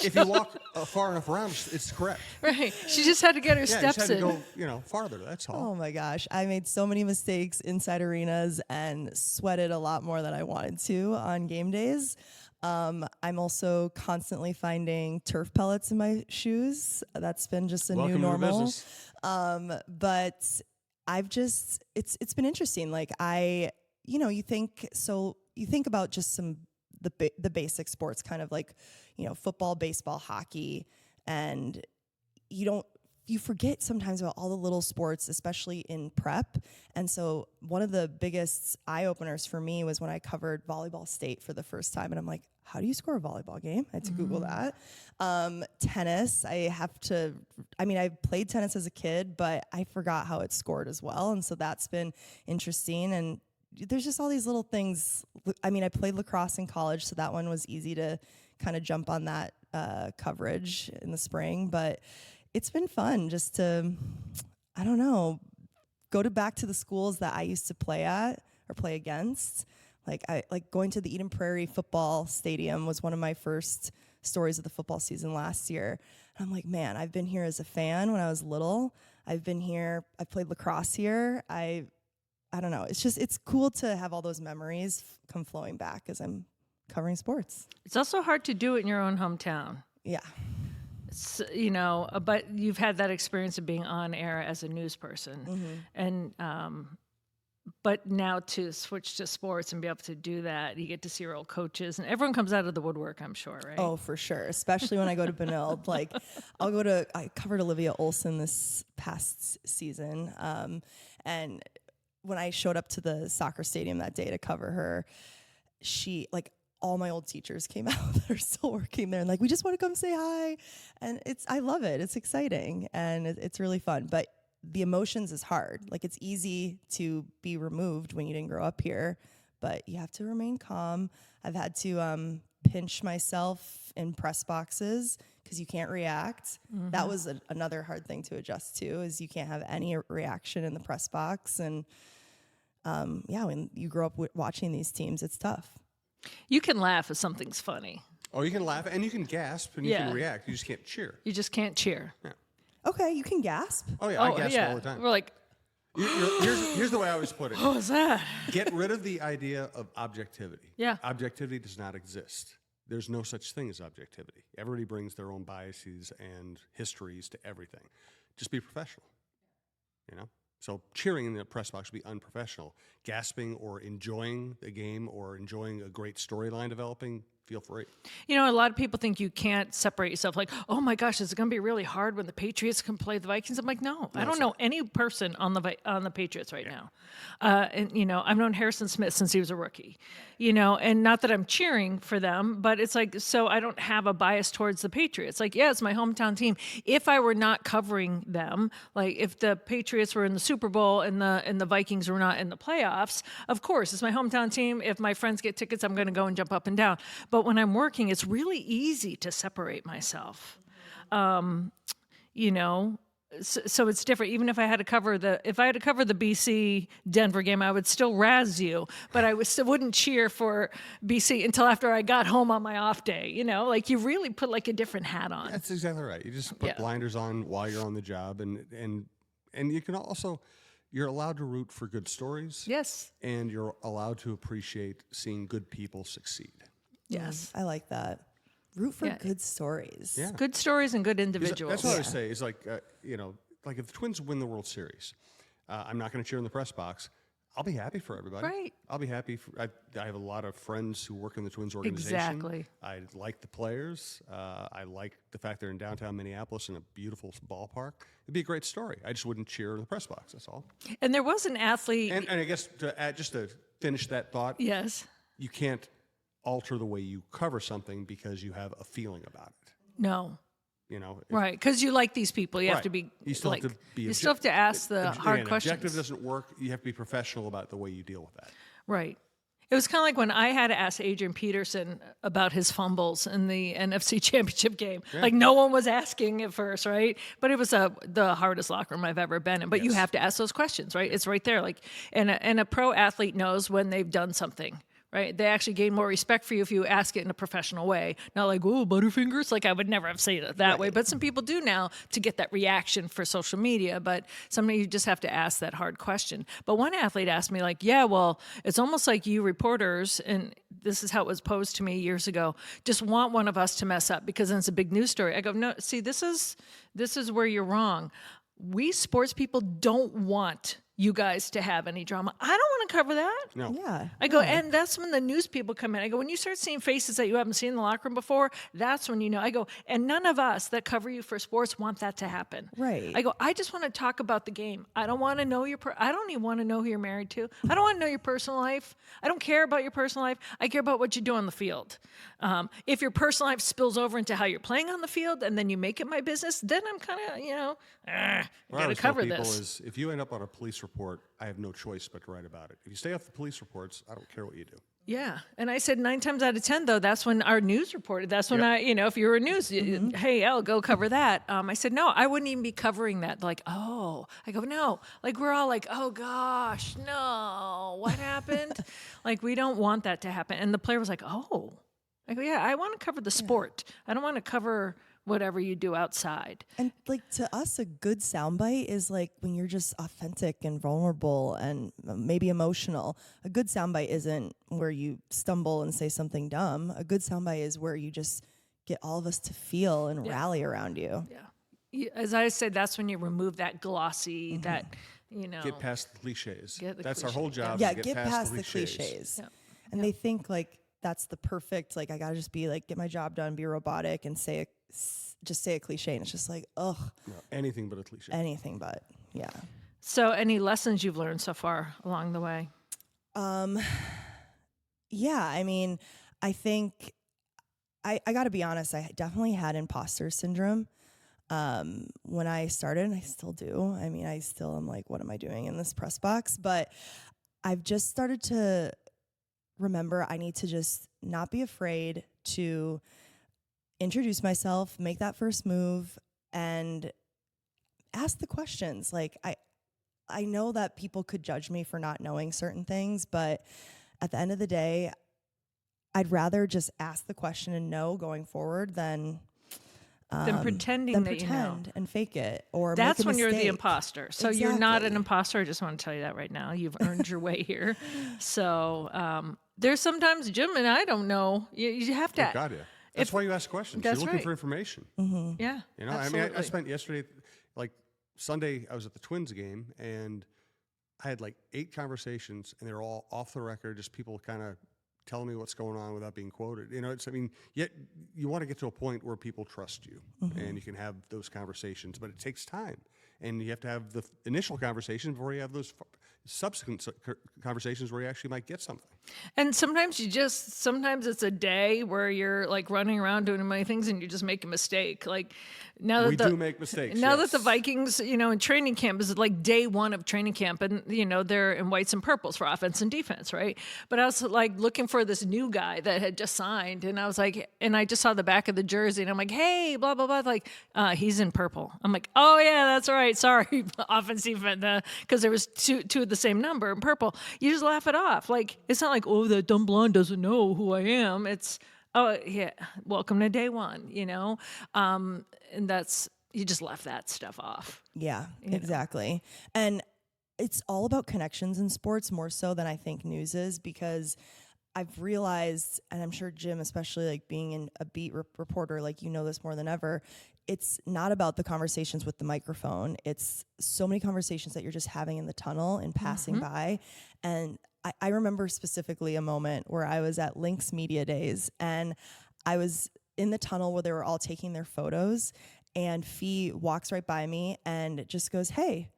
If you walk far enough around, it's correct. Right. She just had to get her Yeah, you steps just had in. to go, farther. That's all. Oh my gosh. I made so many mistakes inside arenas and sweated a lot more than I wanted to on game days. I'm also constantly finding turf pellets in my shoes. That's been just a Welcome new to the normal. business. But I've just, it's been interesting. Like you think about just the basic sports, kind of like, football, baseball, hockey, and you forget sometimes about all the little sports, especially in prep. And so one of the biggest eye-openers for me was when I covered volleyball state for the first time. And I'm like, how do you score a volleyball game? I had to Google that. Tennis, I played tennis as a kid, but I forgot how it's scored as well. And so that's been interesting. And there's just all these little things. I mean, I played lacrosse in college, so that one was easy to kind of jump on that coverage in the spring. But it's been fun just to, I don't know, back to the schools that I used to play at or play against. Like going to the Eden Prairie football stadium was one of my first stories of the football season last year. And I'm like, man, I've been here as a fan when I was little. I've been here. I played lacrosse here. I don't know. It's cool to have all those memories come flowing back as I'm covering sports. It's also hard to do it in your own hometown. Yeah. But you've had that experience of being on air as a news person, and but now to switch to sports and be able to do that, you get to see your old coaches, and everyone comes out of the woodwork, I'm sure, right? Oh, for sure. Especially when I go to Benilde. I covered Olivia Olson this past season, and when I showed up to the soccer stadium that day to cover her, all my old teachers came out that are still working there, and we just want to come say hi. And I love it. It's exciting and it's really fun. But the emotions is hard. It's easy to be removed when you didn't grow up here, but you have to remain calm. I've had to pinch myself in press boxes because you can't react. That was another hard thing to adjust to, is you can't have any reaction in the press box. And when you grow up watching these teams, it's tough. You can laugh if something's funny. Oh, you can laugh and you can gasp and you can react. You just can't cheer. You just can't cheer. Yeah. Okay, you can gasp. Oh, yeah, I gasp all the time. We're like, Here's the way I always put it. what was that? Get rid of the idea of objectivity. Yeah. Objectivity does not exist. There's no such thing as objectivity. Everybody brings their own biases and histories to everything. Just be professional, So cheering in the press box would be unprofessional. Gasping or enjoying the game or enjoying a great storyline developing, feel free. A lot of people think you can't separate yourself. Like, oh my gosh, is it going to be really hard when the Patriots can play the Vikings? I'm like, no, I don't know any person on the Patriots right now. And I've known Harrison Smith since he was a rookie. And not that I'm cheering for them, but it's so I don't have a bias towards the Patriots. It's my hometown team. If I were not covering them, if the Patriots were in the Super Bowl and the Vikings were not in the playoffs, of course, it's my hometown team. If my friends get tickets, I'm going to go and jump up and down. But when I'm working, it's really easy to separate myself. So it's different. Even if I had to cover the BC Denver game, I would still razz you, but I still wouldn't cheer for BC until after I got home on my off day. You know, like you really put like a different hat on. That's exactly right. You just put blinders on while you're on the job, and you can also, you're allowed to root for good stories. Yes. And you're allowed to appreciate seeing good people succeed. Yes. I like that. Root for good stories. Yeah. Good stories and good individuals. That's what I would say. Is like, like if the Twins win the World Series, I'm not going to cheer in the press box. I'll be happy for everybody. Right. I'll be happy. I have a lot of friends who work in the Twins organization. Exactly. I like the players. I like the fact they're in downtown Minneapolis in a beautiful ballpark. It'd be a great story. I just wouldn't cheer in the press box. That's all. And there was an athlete. And I guess to add, just to finish that thought. Yes. You can't alter the way you cover something because you have a feeling about it. No. You know, Right, because you like these people. You have to be. You still have to be. You still have to ask the hard questions. Objective doesn't work. You have to be professional about the way you deal with that. Right. It was kind of like when I had to ask Adrian Peterson about his fumbles in the NFC Championship game. Yeah. Like no one was asking at first, right? But it was the hardest locker room I've ever been in. But you have to ask those questions, right? It's right there. Like, and a pro athlete knows when they've done something. Right? They actually gain more respect for you if you ask it in a professional way. Not like, oh, Butterfingers. Like I would never have said it that way. But some people do now to get that reaction for social media. But sometimes you just have to ask that hard question. But one athlete asked me like, yeah, well, it's almost like you reporters, and this is how it was posed to me years ago, just want one of us to mess up because then it's a big news story. I go, no, see, this is where you're wrong. We sports people don't want you guys to have any drama. I don't want to cover that. No. Yeah. I go, and that's when the news people come in. I go, when you start seeing faces that you haven't seen in the locker room before, that's when you know. I go, and none of us that cover you for sports want that to happen. Right. I go, I just want to talk about the game. I don't want to know I don't even want to know who you're married to. I don't want to know your personal life. I don't care about your personal life. I care about what you do on the field. If your personal life spills over into how you're playing on the field and then you make it my business, then I'm kind of, I got to cover this. Is if you end up on a police report, I have no choice but to write about it. If you stay off the police reports, I don't care what you do. Yeah. And I said 9 times out of 10, though, that's when our news reported. That's when if you were news, hey, Elle, go cover that. I said, no, I wouldn't even be covering that. Like, oh, I go, no. Like, we're all like, oh, gosh, no, what happened? Like, we don't want that to happen. And the player was like, oh. I go, yeah, I want to cover the sport. I don't want to cover whatever you do outside. And like to us, a good soundbite is like when you're just authentic and vulnerable and maybe emotional. A good soundbite isn't where you stumble and say something dumb. A good soundbite is where you just get all of us to feel and rally around you. Yeah. As I said, that's when you remove that glossy, that, Get past the cliches. That's our cliche. whole job. Yeah, to get past the cliches. Yeah. And they think like that's the perfect, like I gotta just be like, get my job done, be robotic and just say a cliche. And it's just like, ugh. No, anything but a cliche. Anything but, yeah. So any lessons you've learned so far along the way? Yeah, I mean, I think I got to be honest, I definitely had imposter syndrome when I started, and I still do. I mean, I still am like, what am I doing in this press box? But I've just started to remember I need to just not be afraid to introduce myself, make that first move, and ask the questions. Like, I know that people could judge me for not knowing certain things, but at the end of the day, I'd rather just ask the question and know going forward than pretending that you know and fake it, or that's make a when you're the mistake. imposter. So you're not an imposter. I just want to tell you that right now. You've earned your way here. So there's sometimes Jim and I don't know. You have to. Got you. That's why you ask questions. You're looking for information. Mm-hmm. Yeah. Absolutely. I mean, I spent yesterday, like Sunday, I was at the Twins game, and I had like 8 conversations, and they were all off the record, just people kind of telling me what's going on without being quoted. Yet you want to get to a point where people trust you and you can have those conversations, but it takes time. and you have to have the initial conversation before you have those subsequent conversations where you actually might get something. And sometimes it's a day where you're like running around doing many things and you just make a mistake. Like now that We do make mistakes. Now yes. that the Vikings, in training camp is like day one of training camp, and they're in whites and purples for offense and defense, right? But I was like looking for this new guy that had just signed, and I was like, and I just saw the back of the jersey, and I'm like, hey, blah blah blah, like he's in purple. I'm like, oh yeah, that's right. Sorry, offense defense, because there was two of the same number in purple. You just laugh it off. Like it's not like, oh, that dumb blonde doesn't know who I am. It's, oh yeah, welcome to day one, and that's, you just left that stuff off. Yeah, exactly. And it's all about connections in sports more so than I think news is, because I've realized, and I'm sure Jim, especially like being in a beat reporter, like this more than ever, it's not about the conversations with the microphone. It's so many conversations that you're just having in the tunnel and passing by. And I remember specifically a moment where I was at Lynx Media Days, and I was in the tunnel where they were all taking their photos, and Fee walks right by me and just goes, hey.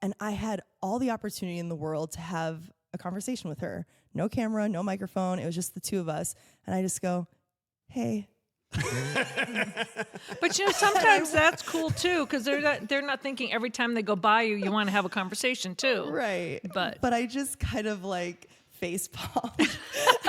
And I had all the opportunity in the world to have a conversation with her. No camera, no microphone. It was just the two of us. And I just go, hey. But sometimes that's cool too, because they're not thinking every time they go by you want to have a conversation too. Right. But I just kind of like face palmed.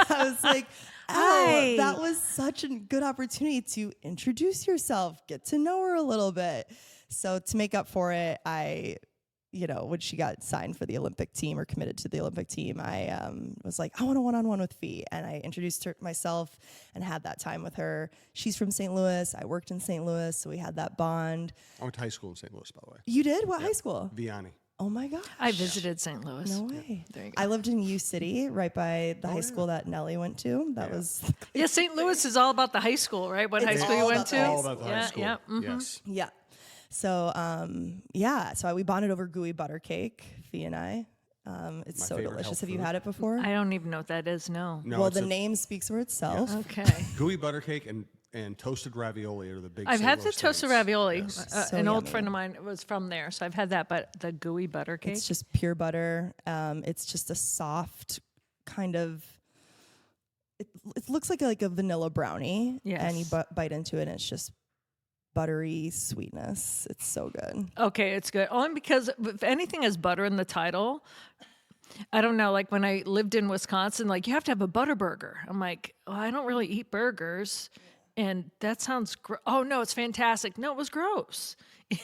I was like, Hi. that was such a good opportunity to introduce yourself, get to know her a little bit. So to make up for it, when she got signed for the Olympic team or committed to the Olympic team, I was like, I want a one-on-one with Fee. And I introduced myself and had that time with her. She's from St. Louis. I worked in St. Louis, so we had that bond. I went to high school in St. Louis, by the way. You did? What high school? Vianney. Oh my gosh. I visited St. Louis. No way. There you go. I lived in U City, right by the high school that Nellie went to. That was... Yeah, St. Louis is all about the high school, right? What high school you went to? All about the high school. Yeah. Mm-hmm. Yes. Yeah. So, so we bonded over gooey butter cake, Fee and I. It's My so favorite delicious. health Have you food. had it before? I don't even know what that is. No. No, Well, it's the name speaks for itself. Okay. gooey butter cake and toasted ravioli are the big. I've St. had the Louis toasted things. ravioli. Yes. So An old yummy. friend of mine was from there, so I've had that. But the gooey butter cake. It's just pure butter. It's just a soft kind of... It looks like a vanilla brownie. Yes. And you bite into it, and it's just buttery sweetness. It's so good. Okay, it's good. Only because if anything has butter in the title, I don't know. Like when I lived in Wisconsin, like you have to have a butter burger. I'm like, oh, I don't really eat burgers, and that sounds. Oh no, it's fantastic. No, it was gross.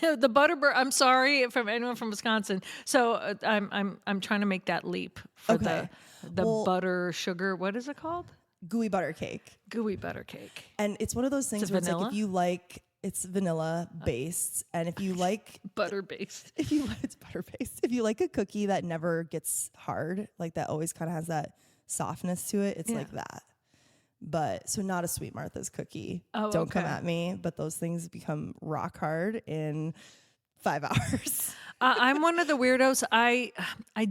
The butter burger. I'm sorry from anyone from Wisconsin. So I'm trying to make that leap for Okay. the butter sugar. What is it called? Gooey butter cake. Gooey butter cake. And it's one of those things it where it's vanilla? like if you like... It's vanilla based, and if you like Butter based. it's butter based. If you like a cookie that never gets hard, like that always kind of has that softness to it, it's Yeah. like that. But so not a Sweet Martha's cookie. Oh, Don't come okay. at me. But those things become rock hard in 5 hours. I'm one of the weirdos. I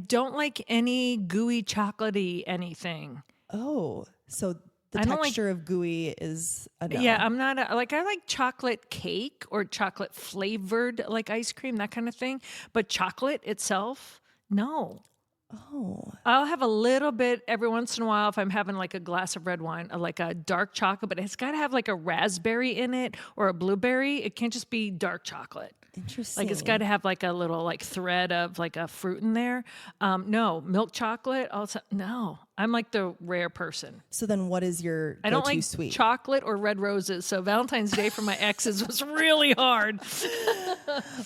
don't like any gooey chocolatey anything. Oh, so the I don't like- texture of gooey is a no. Yeah, I'm not I like chocolate cake or chocolate flavored like ice cream, that kind of thing. But chocolate itself, no. Oh, I'll have a little bit every once in a while if I'm having like a glass of red wine, like a dark chocolate, but it's got to have like a raspberry in it or a blueberry. It can't just be dark chocolate. interesting. Like it's got to have like a little like thread of like a fruit in there. No, milk chocolate. Also, no. I'm like the rare person. So then, what is your I don't go-to like sweet? chocolate or red roses. So Valentine's Day for my exes was really hard.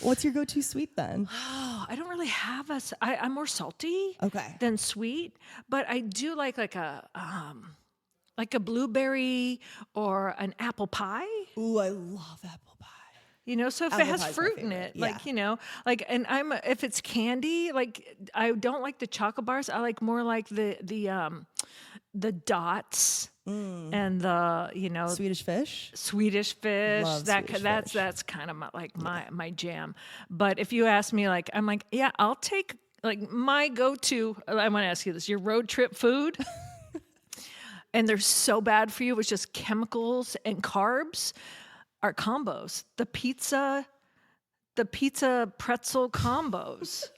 What's your go-to sweet then? Oh, I don't really have I'm more salty Okay. than sweet, but I do like a blueberry or an apple pie. Ooh, I love apple pie. So if it Apple has pie's my fruit in favorite, it, yeah. and if it's candy, like I don't like the chocolate bars. I like more like the dots and the Swedish fish. Swedish fish. Love That Swedish that's fish. that's kind of my jam. But if you ask me, like I'm like, yeah, I'll take like my go-to. I want to ask you this: your road trip food, and they're so bad for you. It's just chemicals and carbs. Are combos. The pizza the pizza pretzel combos.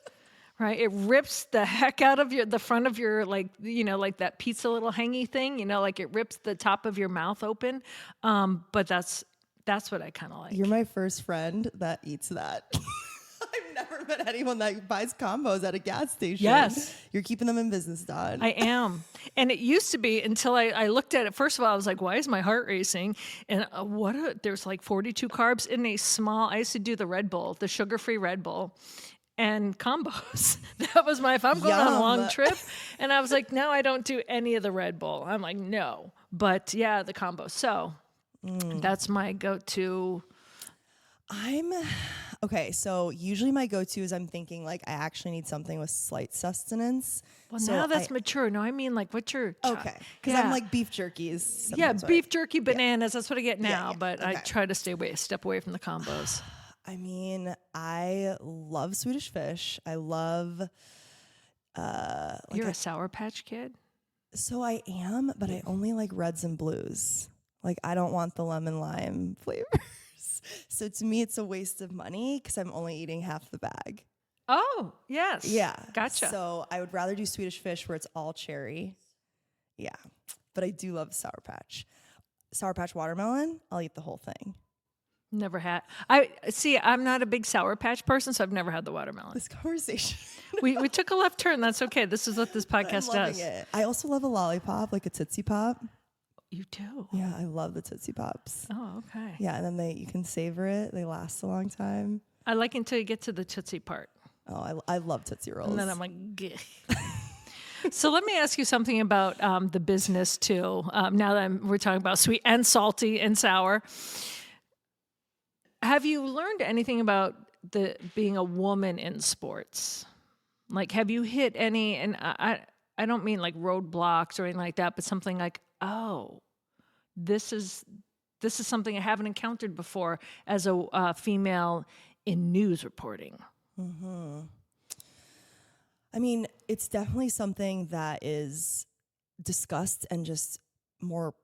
Right, it rips the heck out of the front of your, like, like that pizza little hangy thing. Like it rips the top of your mouth open. But that's what I kind of like. You're my first friend that eats that. I've never met anyone that buys combos at a gas station. Yes. You're keeping them in business, Dawn. I am. And it used to be until I looked at it. First of all, I was like, why is my heart racing? And there's like 42 carbs in a small, I used to do the Red Bull, the sugar-free Red Bull. And combos. That was if I'm going on a long trip. And I was like, no, I don't do any of the Red Bull. I'm like, no. But yeah, the combo. So that's my go-to. Okay, so usually my go-to is I'm thinking like I actually need something with slight sustenance. Well, so now that's mature. No, I mean like what's your... Okay, because I'm like beef jerkies. Yeah, beef jerky, bananas. That's what I get now. But okay. I try to step away from the combos. I mean, I love Swedish fish. I love... You're a Sour Patch Kid? So I am, but I only like reds and blues. Like, I don't want the lemon lime flavors. So to me, it's a waste of money because I'm only eating half the bag. Oh, yes. Yeah. Gotcha. So I would rather do Swedish fish where it's all cherry. Yeah. But I do love Sour Patch. Sour Patch watermelon, I'll eat the whole thing. Never had. I'm not a big Sour Patch person, so I've never had the watermelon. This conversation. we took a left turn. That's okay. This is what this podcast does. It. I also love a lollipop, like a Tootsie Pop. You do? Yeah, I love the Tootsie Pops. Oh, okay. Yeah, and then you can savor it. They last a long time. I like until you get to the Tootsie part. Oh, I love Tootsie Rolls. And then I'm like, gah. So let me ask you something about the business too. Now that we're talking about sweet and salty and sour. Have you learned anything about being a woman in sports? Like, have you hit any, and I don't mean like roadblocks or anything like that, but something like, oh, this is something I haven't encountered before as a female in news reporting. Mm-hmm. I mean, it's definitely something that is discussed and just more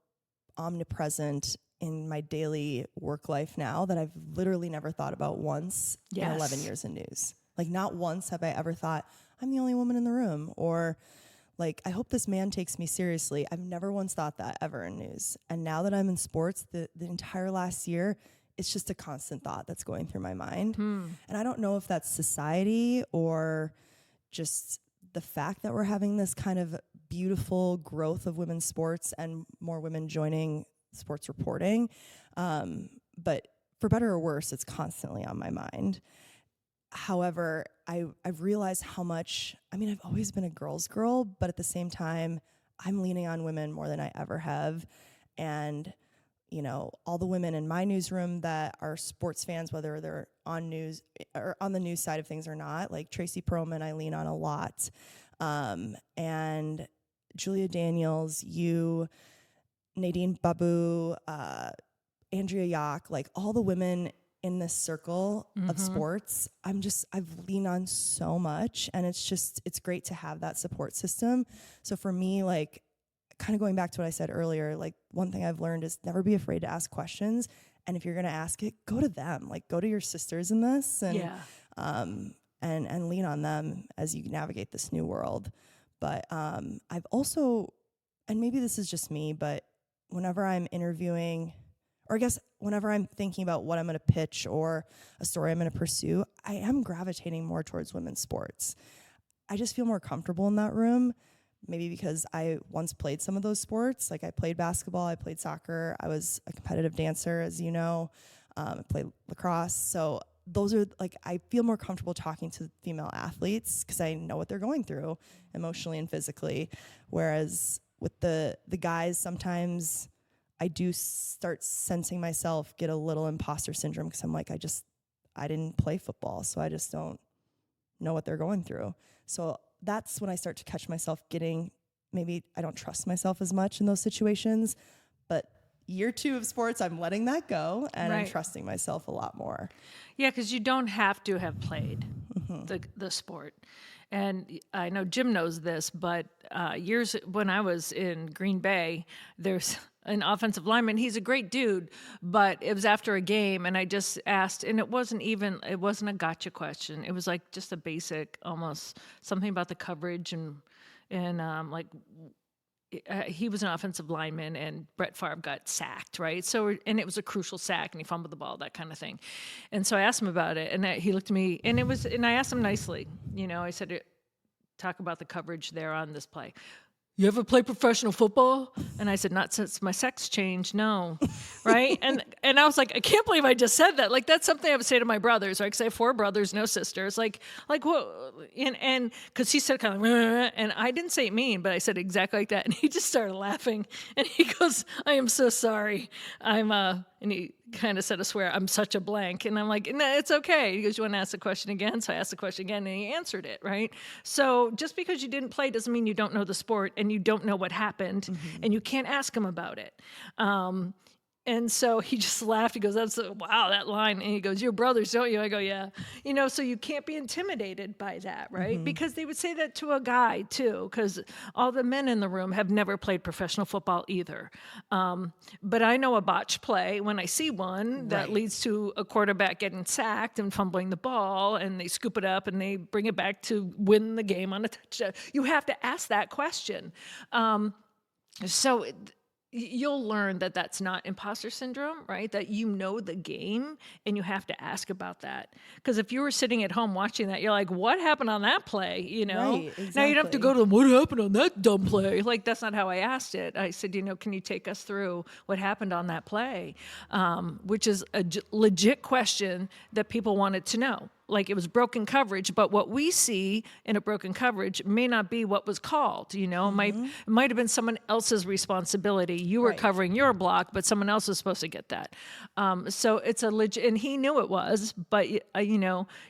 omnipresent in my daily work life now that I've literally never thought about once in 11 years in news. Like, not once have I ever thought, I'm the only woman in the room, or like, I hope this man takes me seriously. I've never once thought that ever in news. And now that I'm in sports, the entire last year, it's just a constant thought that's going through my mind. And I don't know if that's society or just the fact that we're having this kind of beautiful growth of women's sports and more women joining sports reporting. But for better or worse, it's constantly on my mind. However, I've realized how much, I mean, I've always been a girl's girl, but at the same time, I'm leaning on women more than I ever have. And, you know, all the women in my newsroom that are sports fans, whether they're on news or on the news side of things or not, like Tracy Perlman, I lean on a lot. And Julia Daniels, Nadine Babu, Andrea Yock, like all the women in this circle of sports, I've leaned on so much, and it's great to have that support system. So for me, like, kind of going back to what I said earlier, like, one thing I've learned is never be afraid to ask questions. And if you're going to ask it, go to them, like, go to your sisters in this and lean on them as you navigate this new world. But I've also, and maybe this is just me, but whenever I'm interviewing, or I guess whenever I'm thinking about what I'm going to pitch or a story I'm going to pursue, I am gravitating more towards women's sports. I just feel more comfortable in that room, maybe because I once played some of those sports. Like, I played basketball, I played soccer, I was a competitive dancer, as you know, I played lacrosse. So those are, like, I feel more comfortable talking to female athletes because I know what they're going through emotionally and physically. Whereas with the guys, sometimes I do start sensing myself get a little imposter syndrome because I'm like, I didn't play football, so I just don't know what they're going through. So that's when I start to catch myself maybe I don't trust myself as much in those situations. But year 2 of sports, I'm letting that go and I'm Right. trusting myself a lot more. Yeah, because you don't have to have played the sport. And I know Jim knows this, but years when I was in Green Bay, there's an offensive lineman. He's a great dude, but it was after a game, and I just asked, and it wasn't a gotcha question. It was like just a basic, almost something about the coverage and like he was an offensive lineman, and Brett Favre got sacked, right? So, and it was a crucial sack, and he fumbled the ball, that kind of thing. And so I asked him about it, and he looked at me, and I asked him nicely, I said, talk about the coverage there on this play. You ever play professional football? And I said, not since my sex changed, no. Right? And I was like, I can't believe I just said that. Like, that's something I would say to my brothers, right? Because I have 4 brothers, no sisters. Like what? And because he said kind of, and I didn't say it mean, but I said exactly like that. And he just started laughing. And he goes, I am so sorry. And he kind of said a swear, I'm such a blank. And I'm like, no, it's okay. He goes, you want to ask the question again? So I asked the question again, and he answered it, right? So just because you didn't play doesn't mean you don't know the sport and you don't know what happened, and you can't ask him about it. And so he just laughed. He goes, wow, that line. And he goes, you're brothers, don't you? I go, yeah. So you can't be intimidated by that, right? Because they would say that to a guy too, because all the men in the room have never played professional football either. But I know a botch play when I see one that leads to a quarterback getting sacked and fumbling the ball, and they scoop it up and they bring it back to win the game on a touchdown. You have to ask that question. So you'll learn that that's not imposter syndrome, right? That the game and you have to ask about that. Because if you were sitting at home watching that, you're like, what happened on that play? Right, Now you don't have to go to them, what happened on that dumb play? Like, that's not how I asked it. I said, can you take us through what happened on that play? Which is a legit question that people wanted to know. Like, it was broken coverage, but what we see in a broken coverage may not be what was called. It might have been someone else's responsibility. You were covering your block, but someone else was supposed to get that. So it's a legit, and he knew it was. But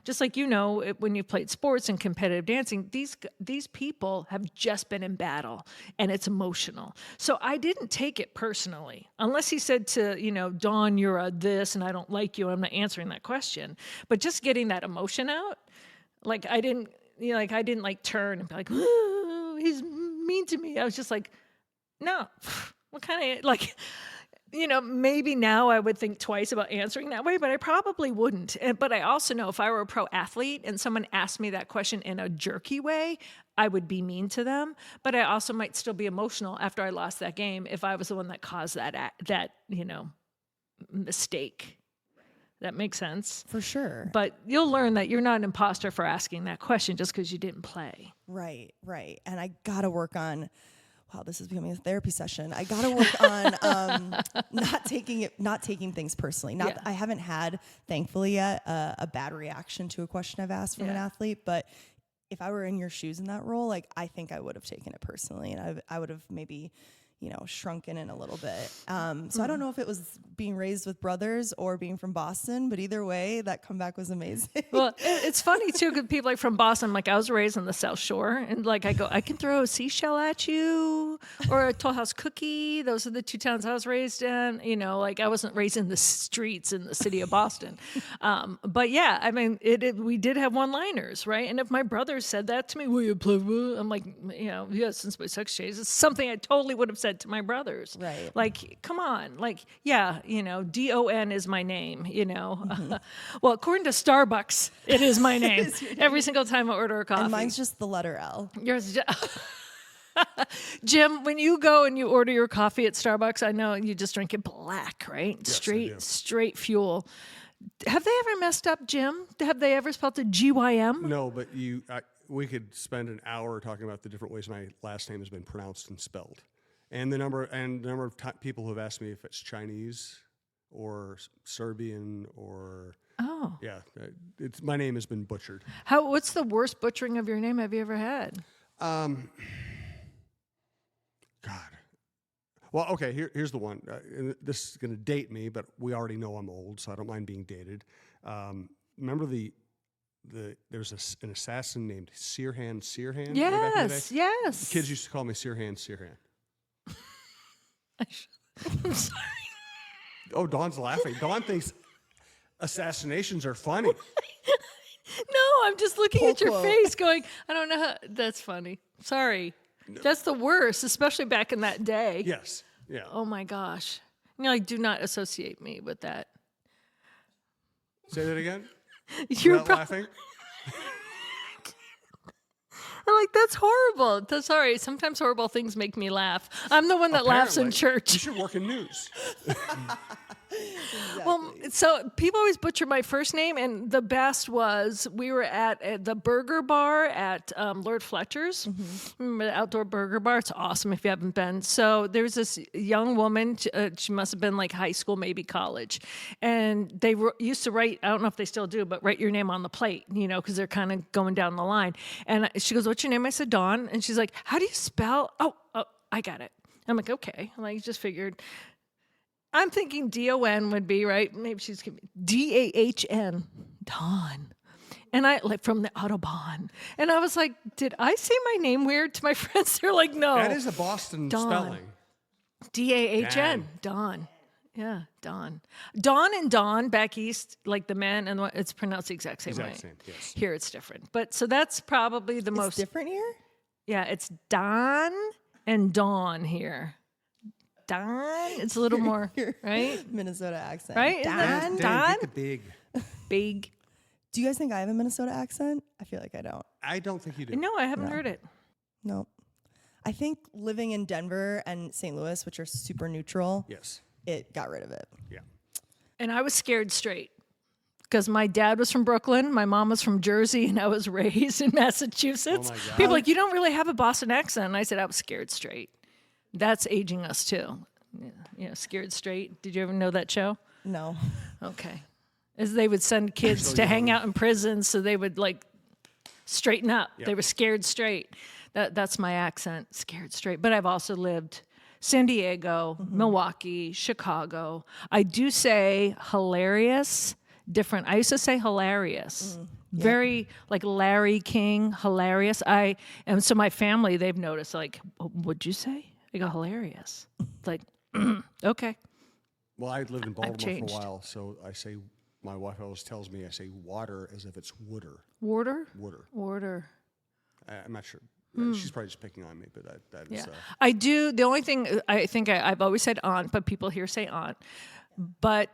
just like when you played sports and competitive dancing, these people have just been in battle, and it's emotional. So I didn't take it personally, unless he said to Dawn, you're a this, and I don't like you. I'm not answering that question. But just getting that emotion out, like I didn't turn and be like, ooh, he's mean to me. I was just like, no, what kind of maybe now I would think twice about answering that way, but I probably wouldn't. But I also know if I were a pro athlete and someone asked me that question in a jerky way, I would be mean to them. But I also might still be emotional after I lost that game if I was the one that caused that mistake. That makes sense. For sure. But you'll learn that you're not an imposter for asking that question just because you didn't play. Right. And I got to work on, wow, this is becoming a therapy session. I got to work on not taking things personally. I haven't had, thankfully yet, a bad reaction to a question I've asked from an athlete. But if I were in your shoes in that role, like, I think I would have taken it personally, and I would have maybe shrunken in a little bit. So I don't know if it was being raised with brothers or being from Boston, but either way, that comeback was amazing. Well, it's funny too, because people like from Boston, like I was raised on the South Shore, and like I go, I can throw a seashell at you or a Toll House cookie. Those are the 2 towns I was raised in. Like I wasn't raised in the streets in the city of Boston. But yeah, I mean, we did have one-liners, right? And if my brother said that to me, will you play? I'm like, yeah, since my sex change, it's something I totally would have said to my brothers. Right. Like, come on. Like, yeah, Don is my name, Well, according to Starbucks, it is my name. Every single time I order a coffee. And mine's just the letter L. Yours. Jim, when you go and you order your coffee at Starbucks, I know you just drink it black, right? Yes, Straight fuel. Have they ever messed up, Jim? Have they ever spelled it GYM? No, but we could spend an hour talking about the different ways my last name has been pronounced and spelled. And the number of people who have asked me if it's Chinese or Serbian or my name has been butchered. What's the worst butchering of your name have you ever had? God. Well, okay. Here's the one. And this is going to date me, but we already know I'm old, so I don't mind being dated. Remember there's an assassin named Souhan? Yes. Kids used to call me Souhan. I'm sorry. Oh, Dawn's laughing. Dawn thinks assassinations are funny. No, I'm just looking at your quote. face going, I don't know how. That's funny. Sorry. That's the worst, especially back in that day. Yes. Yeah. Oh my gosh. No, do not associate me with that. Say that again. You're Not laughing. I'm like, that's horrible. That's sorry. Sometimes horrible things make me laugh. I'm the one that laughs in Apparently. You church. should work in news. Well, so people always butcher my first name, and the best was we were at the burger bar at Lord Fletcher's. Remember the outdoor burger bar? It's awesome if you haven't been. So there's this young woman. She must have been like high school, maybe college, and they used to write. I don't know if they still do, but write your name on the plate, because they're kind of going down the line. And she goes, "What's your name?" I said, "Dawn," and she's like, "How do you spell?" Oh, I got it. I'm like, okay. I just figured. I'm thinking D-O-N would be, right? Maybe she's D-A-H-N, Dawn. And I, like, from the Autobahn. And I was like, did I say my name weird to my friends? They're like, no. That is a Boston Dawn. spelling. D-A-H-N, Dawn. Yeah, Dawn. Dawn and Dawn back east, like the men, and it's pronounced the exact same way. Exact same, yes. Here it's different. But so that's probably the It's most. different here? Yeah, it's Don and Dawn here. Don? It's a little more, right? Minnesota accent. Right? Isn't that Don? Don? Get the big. Big. Do you guys think I have a Minnesota accent? I feel like I don't. I don't think you do. No, I haven't heard it. Nope. I think living in Denver and St. Louis, which are super neutral, Yes. it got rid of it. Yeah. And I was scared straight because my dad was from Brooklyn, my mom was from Jersey, and I was raised in Massachusetts. Oh my God. People are like, you don't really have a Boston accent. And I said, I was scared straight. That's aging us too. Yeah, Scared Straight. Did you ever know that show? No. Okay. As they would send kids to hang out in prison, so they would like straighten up. Yep. They were scared straight. That's my accent, scared straight. But I've also lived San Diego, Milwaukee, Chicago. I do say hilarious, different. I used to say hilarious. Very like Larry King, hilarious. So my family, they've noticed, like, what'd you say? I go, hilarious. It's like, okay. Well, I lived in Baltimore for changed. a while, so I say, my wife always tells me I say water as if it's wooder. Warder? Wooder. Warder. I'm not sure. She's probably just picking on me, but that is. Yeah. I do. The only thing I think I've always said aunt, but people here say aunt. But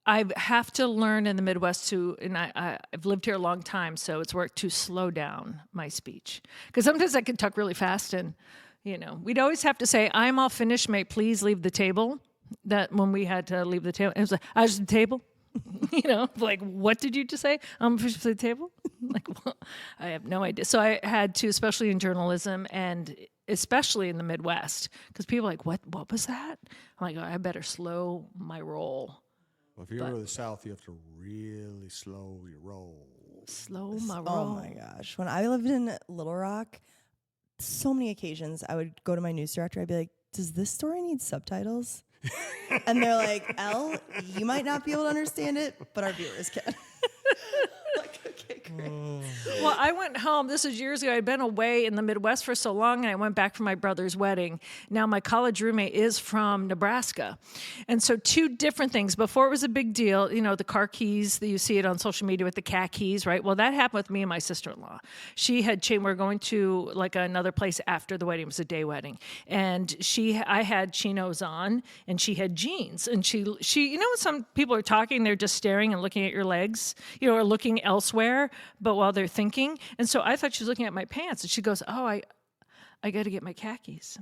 I have to learn in the Midwest and I've lived here a long time, so it's worked to slow down my speech. Because sometimes I can talk really fast and, we'd always have to say, I'm all finished, may please leave the table. That when we had to leave the table, it was like, I was at the table. Like, what did you just say? I'm finished with the table? Like, well, I have no idea. So I had to, especially in journalism and especially in the Midwest, because people are like, what was that? I'm like, I better slow my roll. Well, if you go to the South, you have to really slow your roll. Slow my roll. Oh my gosh. When I lived in Little Rock, so many occasions I would go to my news director. I'd be like, does this story need subtitles? And they're like, Elle, you might not be able to understand it, but our viewers can. Like, okay, great. Well, I went home. This was years ago. I'd been away in the Midwest for so long, and I went back for my brother's wedding. Now, my college roommate is from Nebraska. And so two different things. Before it was a big deal, the car keys, you see it on social media with the cat keys, right? Well, that happened with me and my sister-in-law. She had changed. We were going to like another place after the wedding. It was a day wedding. And I had chinos on, and she had jeans. And she when some people are talking, they're just staring and looking at your legs, or looking elsewhere, but while they're thinking. And so I thought she was looking at my pants, and she goes, oh, I got to get my khakis.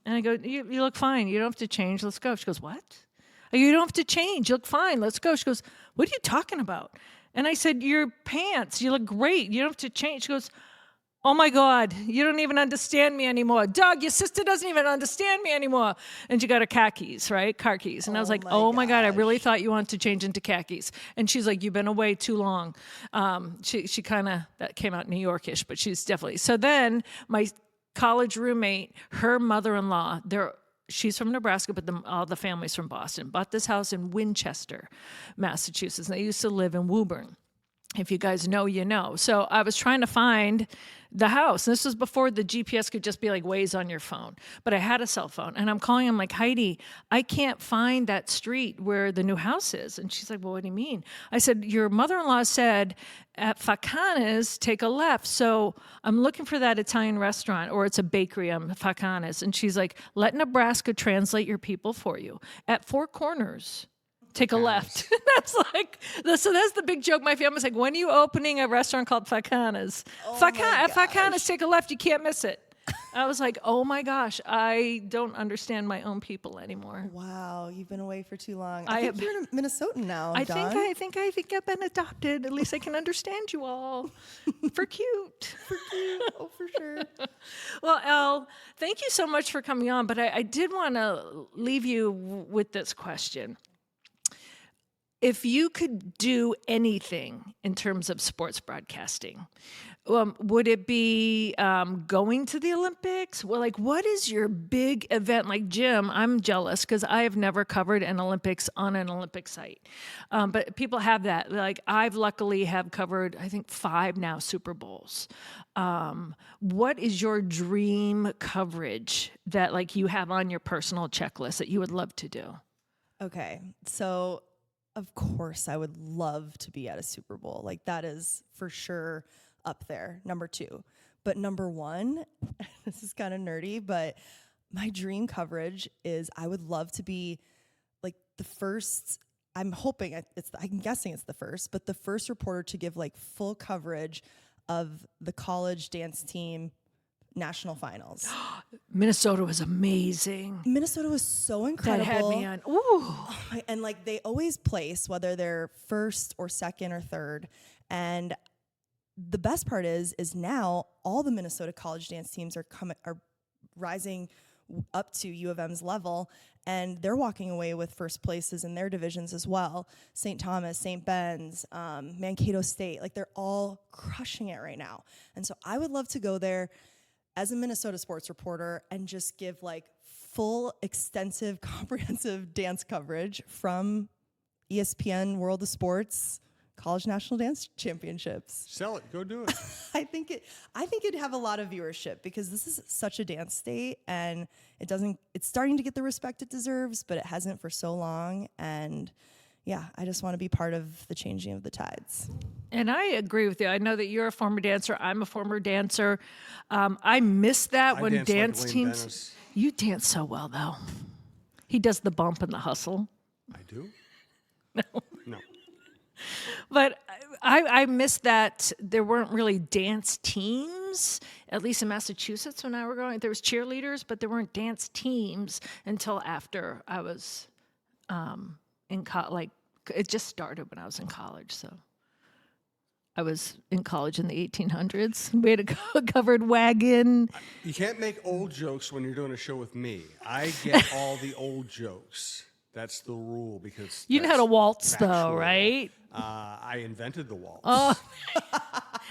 And I go, you look fine. You don't have to change. Let's go. She goes, what? You don't have to change. You look fine. Let's go. She goes, what are you talking about? And I said, your pants. You look great. You don't have to change. She goes, oh my God, you don't even understand me anymore. Doug, your sister doesn't even understand me anymore. And she got her khakis, right? Car keys. And I was like, oh my God, I really thought you wanted to change into khakis. And she's like, you've been away too long. She kind of, that came out New Yorkish, but she's definitely. So then my college roommate, her mother-in-law, she's from Nebraska, but all the family's from Boston, bought this house in Winchester, Massachusetts. And they used to live in Woburn. If you guys know, you know. So I was trying to find the house. And this was before the GPS could just be like Waze on your phone. But I had a cell phone. And I'm calling him like, Heidi, I can't find that street where the new house is. And she's like, well, what do you mean? I said, your mother-in-law said at Facana's, take a left. So I'm looking for that Italian restaurant, or it's a bakery, Facana's. And she's like, let Nebraska translate your people for you. At Four Corners, take a left. That's like, so that's the big joke. My family's like, when are you opening a restaurant called Facana's? At Facana's, take a left. You can't miss it. I was like, oh my gosh, I don't understand my own people anymore. Wow, you've been away for too long. I think you're Minnesotan now, Dawn. I think I've been adopted. At least I can understand you all. For cute. Oh, for sure. Well, Elle, thank you so much for coming on. But I did want to leave you with this question. If you could do anything in terms of sports broadcasting, would it be going to the Olympics? Well, like, what is your big event? Like, Jim, I'm jealous because I have never covered an Olympics on an Olympic site. But people have that. Like, I've luckily have covered, I think, 5 now Super Bowls. What is your dream coverage that, like, you have on your personal checklist that you would love to do? Okay, so of course I would love to be at a Super Bowl. Like, that is for sure up there, number 2. But number 1, this is kind of nerdy, but my dream coverage is I would love to be like the first, I'm guessing it's the first, but the first reporter to give like full coverage of the college dance team national finals. Minnesota was amazing. Minnesota was so incredible. That had me on. Ooh. And like, they always place, whether they're first or second or third. And the best part is now all the Minnesota college dance teams are rising up to U of M's level, and they're walking away with first places in their divisions as well. St. Thomas, St. Ben's, Mankato State, like, they're all crushing it right now. And so I would love to go there as a Minnesota sports reporter and just give like full, extensive, comprehensive dance coverage from ESPN World of Sports College National Dance Championships. Sell it. Go do it. I think it'd have a lot of viewership because this is such a dance state, and it's starting to get the respect it deserves, but it hasn't for so long. And yeah, I just want to be part of the changing of the tides. And I agree with you. I know that you're a former dancer. I'm a former dancer. I miss that when dance like teams. Dennis. You dance so well, though. He does the bump and the hustle. I do? No. But I miss that there weren't really dance teams, at least in Massachusetts when I were going. There was cheerleaders, but there weren't dance teams until after I was in college. Like, it just started when I was in college, so. I was in college in the 1800s. We had a covered wagon. You can't make old jokes when you're doing a show with me. I get all the old jokes. That's the rule, because You know how to waltz, factual. though, right? I invented the waltz. Oh,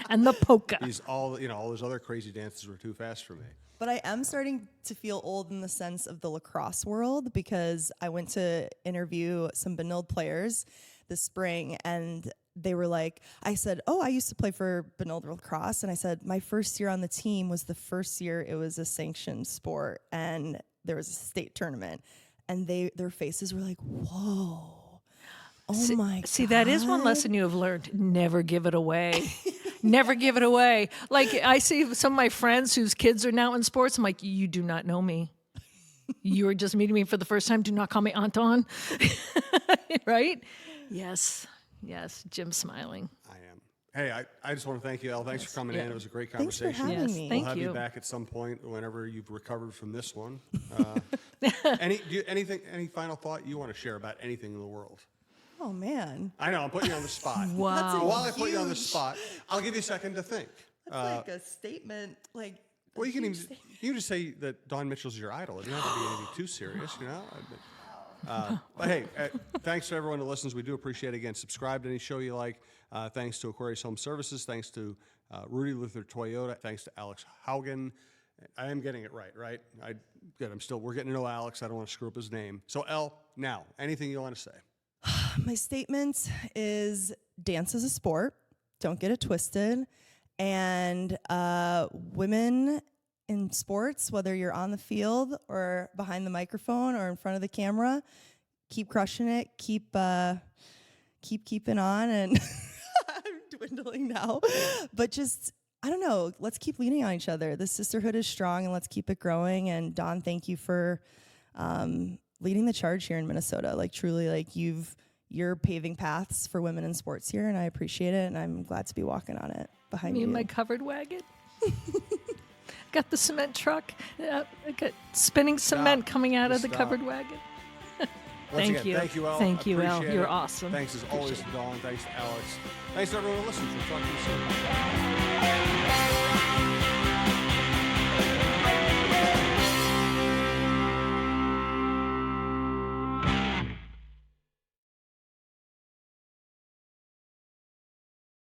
and the polka. All those other crazy dances were too fast for me. But I am starting to feel old in the sense of the lacrosse world, because I went to interview some Benilde players this spring, and they were like, I said, oh, I used to play for Benilde lacrosse. And I said, my first year on the team was the first year it was a sanctioned sport, and there was a state tournament. And their faces were like, whoa, oh my God. See, that is one lesson you have learned. Never give it away. Never give it away. Like, I see some of my friends whose kids are now in sports. I'm like, you do not know me. You are just meeting me for the first time. Do not call me Anton. Right? Yes. Jim's smiling. I am. Hey, I just want to thank you, Elle. Thanks for coming in. It was a great conversation. Thanks for having me. Thank We'll have you. you back at some point whenever you've recovered from this one. Any final thought you want to share about anything in the world? Oh, man. I know, I'm putting you on the spot. Wow. While I put you on the spot, I'll give you a second to think. That's like a statement. Like, Well, you can just say that Dawn Mitchell's your idol. It doesn't have to be anything too serious, you know? But hey, thanks to everyone who listens. We do appreciate it. Again, subscribe to any show you like. Thanks to Aquarius Home Services. Thanks to Rudy Luther Toyota. Thanks to Alex Haugen. I am getting it right? We're getting to know Alex. I don't want to screw up his name. So, Elle, now, anything you want to say? my statement is dance is a sport. Don't get it twisted. And women in sports, whether you're on the field or behind the microphone or in front of the camera, keep crushing it, keep keeping on. And I'm dwindling now, but just, I don't know, let's keep leaning on each other. The sisterhood is strong, and let's keep it growing. And Dawn, thank you for leading the charge here in Minnesota. Like, truly, like, you're paving paths for women in sports here, and I appreciate it, and I'm glad to be walking on it behind Me you. and my covered wagon. Got the cement truck. I got spinning cement coming out of the covered wagon. Thank you. Thank you, Elle. Thank you, Elle. Appreciate You're it. awesome. Thanks as always to Dawn. Thanks to Alex. Thanks to everyone who listens. We'll talk to you soon.